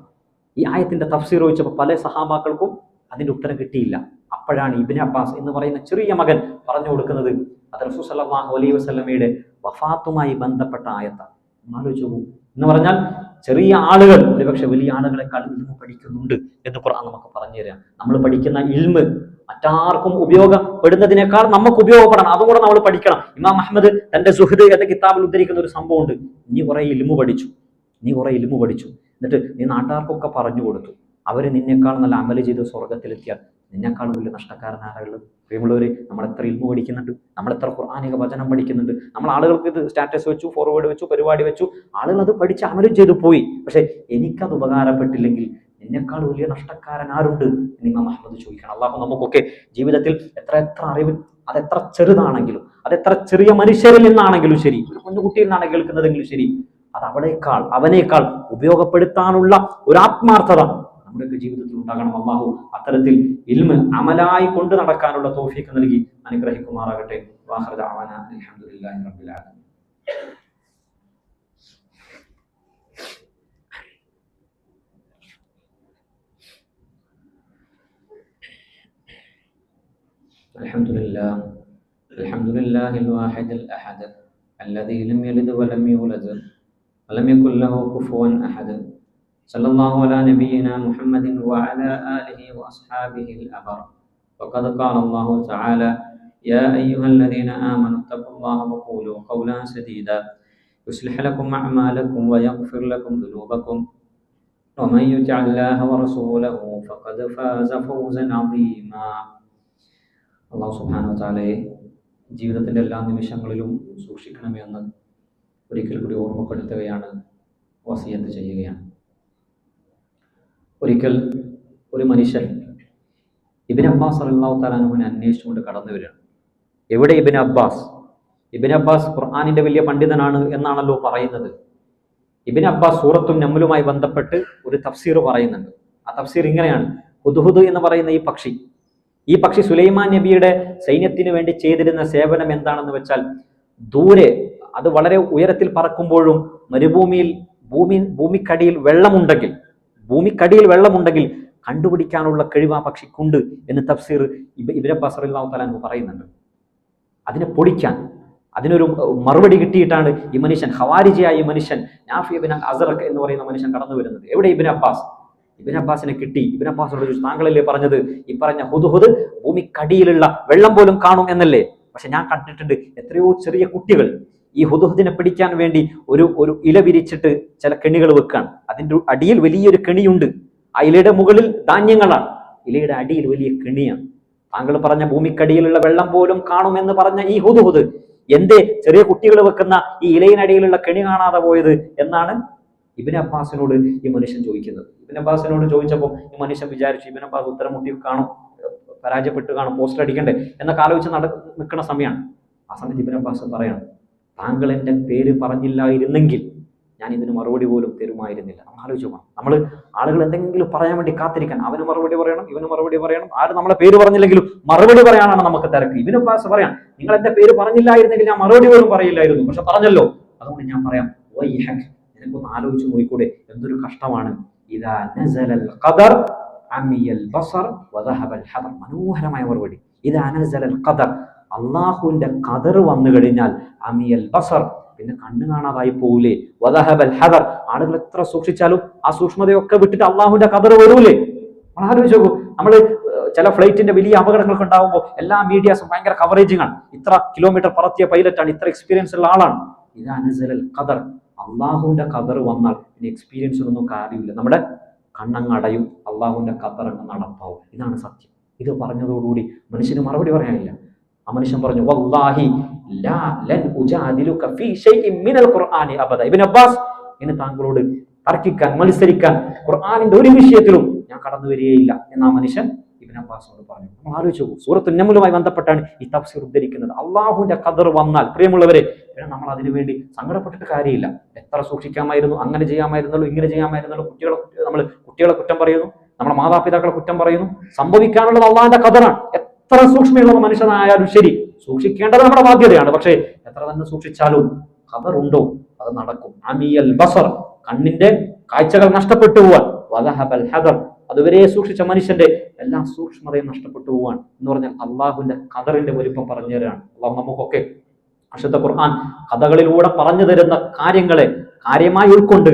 ഈ ആയത്തിന്റെ തഫ്സീർ ചോദിച്ചപ്പോൾ പല സഹാബാക്കൾക്കും അതിന്റെ ഉത്തരം കിട്ടിയില്ല. അപ്പോഴാണ് ഇബ്നു അബ്ബാസ് എന്ന് പറയുന്ന ചെറിയ മകൻ പറഞ്ഞു കൊടുക്കുന്നത് അത് റസൂൽ സല്ലല്ലാഹു അലൈഹി വസല്ലമയുടെ വഫാത്തുമായി ബന്ധപ്പെട്ട ആയത്താണ്. ആലോചിച്ചു പോകും എന്ന് പറഞ്ഞാൽ ചെറിയ ആളുകൾ ഒരുപക്ഷെ വലിയ ആളുകളെക്കാൾ ഇൽമ് പഠിക്കുന്നുണ്ട് എന്ന് ഖുർആൻ നമുക്ക് പറഞ്ഞു തരാം. നമ്മൾ പഠിക്കുന്ന ഇൽമ് മറ്റാർക്കും ഉപയോഗപ്പെടുന്നതിനേക്കാൾ നമുക്ക് ഉപയോഗപ്പെടണം, അതും കൂടെ നമ്മൾ പഠിക്കണം. ഇമാം അഹ്മദ് തന്റെ സുഹൃദ് എന്ന കിതാബിൽ ഉദ്ധരിക്കുന്ന ഒരു സംഭവമുണ്ട്. നീ കുറെ ഇൽമു പഠിച്ചു, എന്നിട്ട് നീ നാട്ടുകാർക്കൊക്കെ പറഞ്ഞു കൊടുത്തു, അവര് നിന്നേക്കാൾ നല്ല അമല് ചെയ്ത് സ്വർഗത്തിലെത്തിയാൽ നിന്നേക്കാൾ വലിയ നഷ്ടക്കാരനാരുള്ളത്? പ്രിയമുള്ളവര്, നമ്മൾ എത്ര ഇൽമു പഠിക്കുന്നുണ്ട്, നമ്മൾ എത്ര ഖുർആനിക വചനം പഠിക്കുന്നുണ്ട്. നമ്മൾ ആളുകൾക്ക് ഇത് സ്റ്റാറ്റസ് വെച്ചു, ഫോർവേഡ് വെച്ചു, പരിപാടി വെച്ചു, ആളുകൾ അത് പഠിച്ച് അമലും ചെയ്തു പോയി. പക്ഷെ എനിക്കത് ഉപകാരപ്പെട്ടില്ലെങ്കിൽ നിന്നേക്കാൾ വലിയ നഷ്ടക്കാരൻ ആരുണ്ട് എന്ന് ഇമാം അഹ്മദ് ചോദിക്കണം. അള്ളാഹു നമുക്കൊക്കെ ജീവിതത്തിൽ എത്ര അറിവ്, അതെത്ര ചെറുതാണെങ്കിലും, അതെത്ര ചെറിയ മനുഷ്യരിൽ നിന്നാണെങ്കിലും ശരി, ഒരു കുഞ്ഞുകുട്ടിയിൽ നിന്നാണ് കേൾക്കുന്നതെങ്കിലും ശരി, അത് അവനേക്കാൾ ഉപയോഗപ്പെടുത്താനുള്ള ഒരു ആത്മാർത്ഥത നമ്മുടെയൊക്കെ ജീവിതത്തിൽ ഉണ്ടാകണം. അല്ലാഹു അത്തരത്തിൽ ഇൽമ് അമലായി കൊണ്ട് നടക്കാനുള്ള തൗഫീഖ് നൽകി അനുഗ്രഹിക്കുമാറാകട്ടെ. വാഖിറു ദഅവാനാ അൽഹംദുലില്ലാഹി റബ്ബിൽ ആലമീൻ. അൽഹംദുലില്ലാഹിൽ വാഹിദിൽ അഹദ് الذي لم يلد ولم يولد ولم يكن له كفوا أحد. صلى الله على نبينا محمد وعلى آله وأصحابه الأبرار. وقد قال الله تعالى: يا أيها الذين آمنوا اتقوا الله وقولوا قولا سديدا يصلح لكم أعمالكم ويغفر لكم ذنوبكم ومن يطع الله ورسوله فقد فاز فوزا عظيما. الله سبحانه وتعالى ജീവിതത്തിൻ്റെ എല്ലാ നിമിഷങ്ങളിലും സൂക്ഷിക്കണമെന്ന് ഒരിക്കൽ കൂടി ഓർമ്മപ്പെടുത്തുകയാണ്, വസിയത്ത് ചെയ്യുകയാണ്. ഒരിക്കൽ ഒരു മനുഷ്യൻ ഇബ്നു അബ്ബാസ് റളിയല്ലാഹു തആല അൻഹുവിനെ അന്വേഷിച്ചുകൊണ്ട് കടന്നു വരികയാണ്. എവിടെ ഇബ്നു അബ്ബാസ്? ഇബ്നു അബ്ബാസ് ഖുർആനിന്റെ വലിയ പണ്ഡിതനാണ് എന്നാണല്ലോ പറയുന്നത്. ഇബ്നു അബ്ബാസ് സൂറത്തുൻ നംലുമായി ബന്ധപ്പെട്ട് ഒരു തഫ്സീർ പറയുന്നുണ്ട്. ആ തഫ്സീർ ഇങ്ങനെയാണ്: ഹുദ്ഹുദ് എന്ന് പറയുന്ന ഈ പക്ഷി സുലൈമാൻ നബിയുടെ സൈന്യത്തിന് വേണ്ടി ചെയ്തിരുന്ന സേവനം എന്താണെന്ന് വെച്ചാൽ, ദൂരെ അത് വളരെ ഉയരത്തിൽ പറക്കുമ്പോഴും മരുഭൂമിയിൽ ഭൂമിക്കടിയിൽ വെള്ളമുണ്ടെങ്കിൽ കണ്ടുപിടിക്കാനുള്ള കഴിവ് ആ പക്ഷിക്കുണ്ട് എന്ന് തഫ്സീർ ഇബ്നു അബ്ബാസ് റളിയല്ലാഹു തആല അൻഹു പറയുന്നുണ്ട്. അതിനെ പൊടിക്കാൻ, അതിനൊരു മറുപടി കിട്ടിയിട്ടാണ് ഈ മനുഷ്യൻ, ഖവാരിജിയായ ഈ മനുഷ്യൻ നാഫി ഇബ്നു അസ്റഖ് എന്ന് പറയുന്ന മനുഷ്യൻ കടന്നു വരുന്നത്. എവിടെ ഇബ്നു അബ്ബാസിനെ കിട്ടി. ഇബ്നു അബ്ബാസിനോട് ചോദിച്ചു, താങ്കളല്ലേ പറഞ്ഞത് ഈ പറഞ്ഞ ഹുദ്ഹുദ് ഭൂമിക്കടിയിലുള്ള വെള്ളം പോലും കാണും എന്നല്ലേ? പക്ഷെ ഞാൻ കണ്ടിട്ടുണ്ട് എത്രയോ ചെറിയ കുട്ടികൾ ഈ ഹുദ്ഹുദിനെ പിടിക്കാൻ വേണ്ടി ഒരു ഇല വിരിച്ചിട്ട് ചില കെണികൾ വെക്കുകയാണ്. അതിൻ്റെ അടിയിൽ വലിയൊരു കെണിയുണ്ട്. ആ ഇലയുടെ മുകളിൽ ധാന്യങ്ങളാണ്, ഇലയുടെ അടിയിൽ വലിയ കെണിയാണ്. താങ്കൾ പറഞ്ഞ ഭൂമിക്കടിയിലുള്ള വെള്ളം പോലും കാണുമെന്ന് പറഞ്ഞ ഈ ഹുദ്ഹുദ് എന്തേ ചെറിയ കുട്ടികൾ വെക്കുന്ന ഈ ഇലയിനടിയിലുള്ള കെണി കാണാതെ പോയത് എന്നാണ് ഇബ്നു അബ്ബാസിനോട് ഈ മനുഷ്യൻ ചോദിക്കുന്നത്. ഇബ്നു അബ്ബാസിനോട് ചോദിച്ചപ്പോൾ ഈ മനുഷ്യൻ വിചാരിച്ചു ഇബ്നു അബ്ബാസ് ഉത്തരം മുട്ടി കാണും, പരാജയപ്പെട്ട് കാണും, പോസ്റ്റർ അടിക്കണ്ടേ എന്നൊക്കെ ആലോചിച്ച് നിൽക്കുന്ന സമയമാണ്. ആ സമയത്ത് ഇബ്നു അബ്ബാസ് പറയാണ്, താങ്കൾ എൻ്റെ പേര് പറഞ്ഞില്ലായിരുന്നെങ്കിൽ ഞാൻ ഇതിന് മറുപടി പോലും തരുമായിരുന്നില്ല. നമ്മൾ ആലോചിച്ച് പോകണം. നമ്മൾ ആളുകൾ എന്തെങ്കിലും പറയാൻ വേണ്ടി കാത്തിരിക്കാൻ, അവന് മറുപടി പറയണം, ഇവന് മറുപടി പറയണം, ആര് നമ്മളെ പേര് പറഞ്ഞില്ലെങ്കിലും മറുപടി പറയാനാണ് നമുക്ക് തിരക്ക്. ഇബ്നു അബ്ബാസ് പറയാം, നിങ്ങൾ എൻ്റെ പേര് പറഞ്ഞില്ലായിരുന്നെങ്കിൽ ഞാൻ മറുപടി പോലും പറയില്ലായിരുന്നു, പക്ഷെ പറഞ്ഞല്ലോ, അതുകൊണ്ട് ഞാൻ പറയാം, വൈഹക്, നിനക്കൊന്ന് ആലോചിച്ച് നോക്കിക്കൂടെ, എന്തൊരു കഷ്ടമാണ്. ഇദാ നസലൽ ഖദർ അമിയൽ ബസർ വദഹബൽ ഹദർ. മനോഹരമായ മറുപടി. ഇദാ നസലൽ ഖദർ, അല്ലാഹുവിന്റെ ഖദർ വന്നു കഴിഞ്ഞാൽ അമിയൽ ബസർ, പിന്നെ കണ്ണ് കാണാതായി പോകൂലേ. വദഹബൽ ഹദർ, ആളുകൾ എത്ര സൂക്ഷിച്ചാലും ആ സൂക്ഷ്മതയൊക്കെ വിട്ടിട്ട് അള്ളാഹുവിന്റെ ഖദർ വരൂലേ. നമ്മൾ ആലോചിച്ച് നോക്കൂ. നമ്മൾ ചില ഫ്ലൈറ്റിന്റെ വലിയ അപകടങ്ങളൊക്കെ ഉണ്ടാകുമ്പോൾ എല്ലാ മീഡിയാസും ഭയങ്കര കവറേജിങ് ആണ്. ഇത്ര കിലോമീറ്റർ പറത്തിയ പൈലറ്റാണ്, ഇത്ര എക്സ്പീരിയൻസ് ഉള്ള ആളാണ്. ഇതാ നസലൽ ഖദർ. അള്ളാഹുവിന്റെ ഖദർ വന്നാൽ ഇനി എക്സ്പീരിയൻസിനൊന്നും കാര്യമില്ല. നമ്മുടെ കണ്ണങ്ങടയും, അള്ളാഹുവിന്റെ ഖദർ അങ്ങ് നടപ്പാവും. ഇതാണ് സത്യം. ഇത് പറഞ്ഞതോടുകൂടി മനുഷ്യന് മറുപടി പറയാനില്ല. ആ മനുഷ്യൻ പറഞ്ഞു, വല്ലാഹി ലാ ലൻ ഉജാദിലുക ഫീ ശൈഇൻ മിനൽ ഖുർആനി അബദ. ഇബ്നു അബ്ബാസ്, ഇനി താങ്കളോട് തർക്കിക്കാൻ, മത്സരിക്കാൻ ഖുർആനിന്റെ ഒരു വിഷയത്തിലും ഞാൻ കടന്നു വരികയില്ല എന്ന് ആ മനുഷ്യൻ ഇബ്നു അബ്ബാസിനോട് പറഞ്ഞു. നമ്മൾ ആലോചിച്ചു, സൂറത്തുൻ നംലുമായി ബന്ധപ്പെട്ടാണ് ഈ തഫ്സീർ ഉദ്ധരിക്കുന്നത്. അള്ളാഹുവിന്റെ ഖദർ വന്നാൽ പ്രിയമുള്ളവരെ, നമ്മൾ അതിനു വേണ്ടി സങ്കടപ്പെട്ടിട്ട് കാര്യമില്ല. എത്ര സൂക്ഷിക്കാമായിരുന്നു, അങ്ങനെ ചെയ്യാമായിരുന്നല്ലോ, ഇങ്ങനെ ചെയ്യാമായിരുന്നല്ലോ. കുട്ടികളെ കുറ്റം പറയുന്നു, നമ്മുടെ മാതാപിതാക്കളെ കുറ്റം പറയുന്നു. സംഭവിക്കാനുള്ളത് അള്ളാഹിന്റെ ഖദറാണ്. എത്ര സൂക്ഷ്മയുള്ള മനുഷ്യനായാലും ശരി, സൂക്ഷിക്കേണ്ടത് നമ്മുടെ ബാധ്യതയാണ്. പക്ഷേ എത്ര തന്നെ സൂക്ഷിച്ചാലും ഖദർ ഉണ്ടോ, അത് നടക്കും. അമിയൽ ബസർ, കണ്ണിന്റെ കാഴ്ചകൾ നഷ്ടപ്പെട്ടു പോവാൻ, വദഹബൽ ഹദർ, അതുവരെ സൂക്ഷിച്ച മനുഷ്യന്റെ എല്ലാ സൂക്ഷ്മതയും നഷ്ടപ്പെട്ടു പോവാൻ എന്ന് പറഞ്ഞാൽ അള്ളാഹുവിന്റെ ഖദറിന്റെ വലിപ്പം പറഞ്ഞു തരാണ്. അള്ളാഹു നമുക്കൊക്കെ വിശുദ്ധ ഖുർആൻ കഥകളിലൂടെ പറഞ്ഞു തരുന്ന കാര്യങ്ങളെ കാര്യമായി ഉൾക്കൊണ്ട്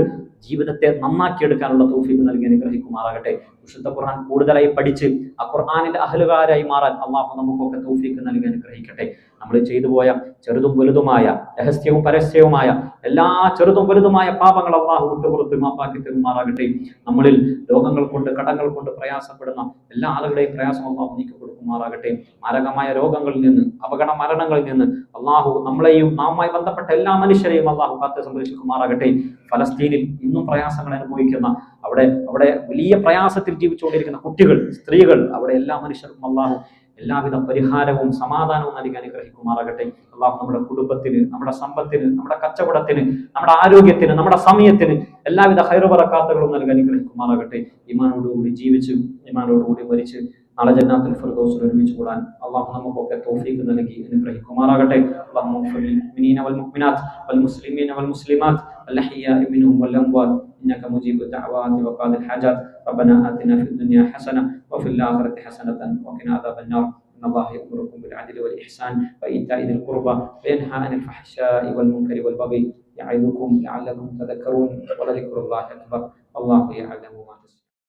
ജീവിതത്തെ നന്നാക്കിയെടുക്കാനുള്ള തൗഫീഖ് നൽകി അനുഗ്രഹിക്കുമാറാകട്ടെ. വിശുദ്ധ ഖുർആൻ കൂടുതലായി പഠിച്ച് ആ ഖുർആനിന്റെ അഹ്ലുകാരായി മാറാൻ അള്ളാഹു നമുക്കൊക്കെ തൗഫീഖ് നൽകി അനുഗ്രഹിക്കട്ടെ. നമ്മൾ ചെയ്തു പോയ ചെറുതും വലുതുമായ, രഹസ്യവും പരസ്യവുമായ എല്ലാ ചെറുതും വലുതുമായ പാപങ്ങൾ അള്ളാഹു വിട്ടുപുറത്ത് മാപ്പാക്കി തരുമാറാകട്ടെ. നമ്മളിൽ രോഗങ്ങൾ കൊണ്ട്, കടങ്ങൾ കൊണ്ട് പ്രയാസപ്പെടുന്ന എല്ലാ ആളുകളുടെയും പ്രയാസം അള്ളാഹു നീക്കി കൊടുക്കുമാറാകട്ടെ. മാരകമായ രോഗങ്ങളിൽ നിന്ന്, അപകട മരണങ്ങളിൽ നിന്ന് അള്ളാഹു നമ്മളെയും നാമുമായി ബന്ധപ്പെട്ട എല്ലാ മനുഷ്യരെയും അള്ളാഹു കാത്ത് സംരക്ഷിക്കുമാറാകട്ടെ. ഫലസ്തീനിൽ ഇന്നും പ്രയാസങ്ങൾ അനുഭവിക്കുന്ന, അവിടെ വലിയ പ്രയാസത്തിൽ ജീവിച്ചുകൊണ്ടിരിക്കുന്ന കുട്ടികൾ, സ്ത്രീകൾ, അവിടെ എല്ലാ മനുഷ്യർക്കും അള്ളാഹു എല്ലാവിധ പരിഹാരവും സമാധാനവും നൽകി അനുഗ്രഹിക്കുമാറാകട്ടെ. അള്ളാഹു നമ്മുടെ കുടുംബത്തിന്, നമ്മുടെ സമ്പത്തിന്, നമ്മുടെ കച്ചവടത്തിന്, നമ്മുടെ ആരോഗ്യത്തിന്, നമ്മുടെ സമയത്തിന് എല്ലാവിധ ഖൈറ് ബറകാത്തുകളും നൽകി അനുഗ്രഹിക്കുമാറാകട്ടെ. ഈമാനോടുകൂടി ജീവിച്ച് ഈമാനോടുകൂടി മരിച്ച് നാളെ ജന്നാത്തുൽ ഫിർദൗസിൽ ഒരുമിച്ച് കൂടാൻ അള്ളാഹു നമുക്കൊക്കെ തൗഫീഖ് നൽകി അനുഗ്രഹിക്കുമാറാകട്ടെ. അല്ലാഹുമ്മ ഗ്ഫിർ ലിൽ മുഅ്മിനീന വൽ മുഅ്മിനാത്ത് വൽ മുസ്ലിമീന വൽ മുസ്ലിമാത്ത് الأحياء منهم والأموات إنك مجيب الدعوات وقاضي الحاجات ربنا آتنا في الدنيا حسنة وفي الآخرة حسنة وقنا عذاب النار إن الله يأمركم بالعدل والإحسان وإيتاء ذي القربى وينهى عن الفحشاء والمنكر والبغي يعظكم لعلكم تذكرون ولذكر الله أكبر والله يعلم ما تصنعون.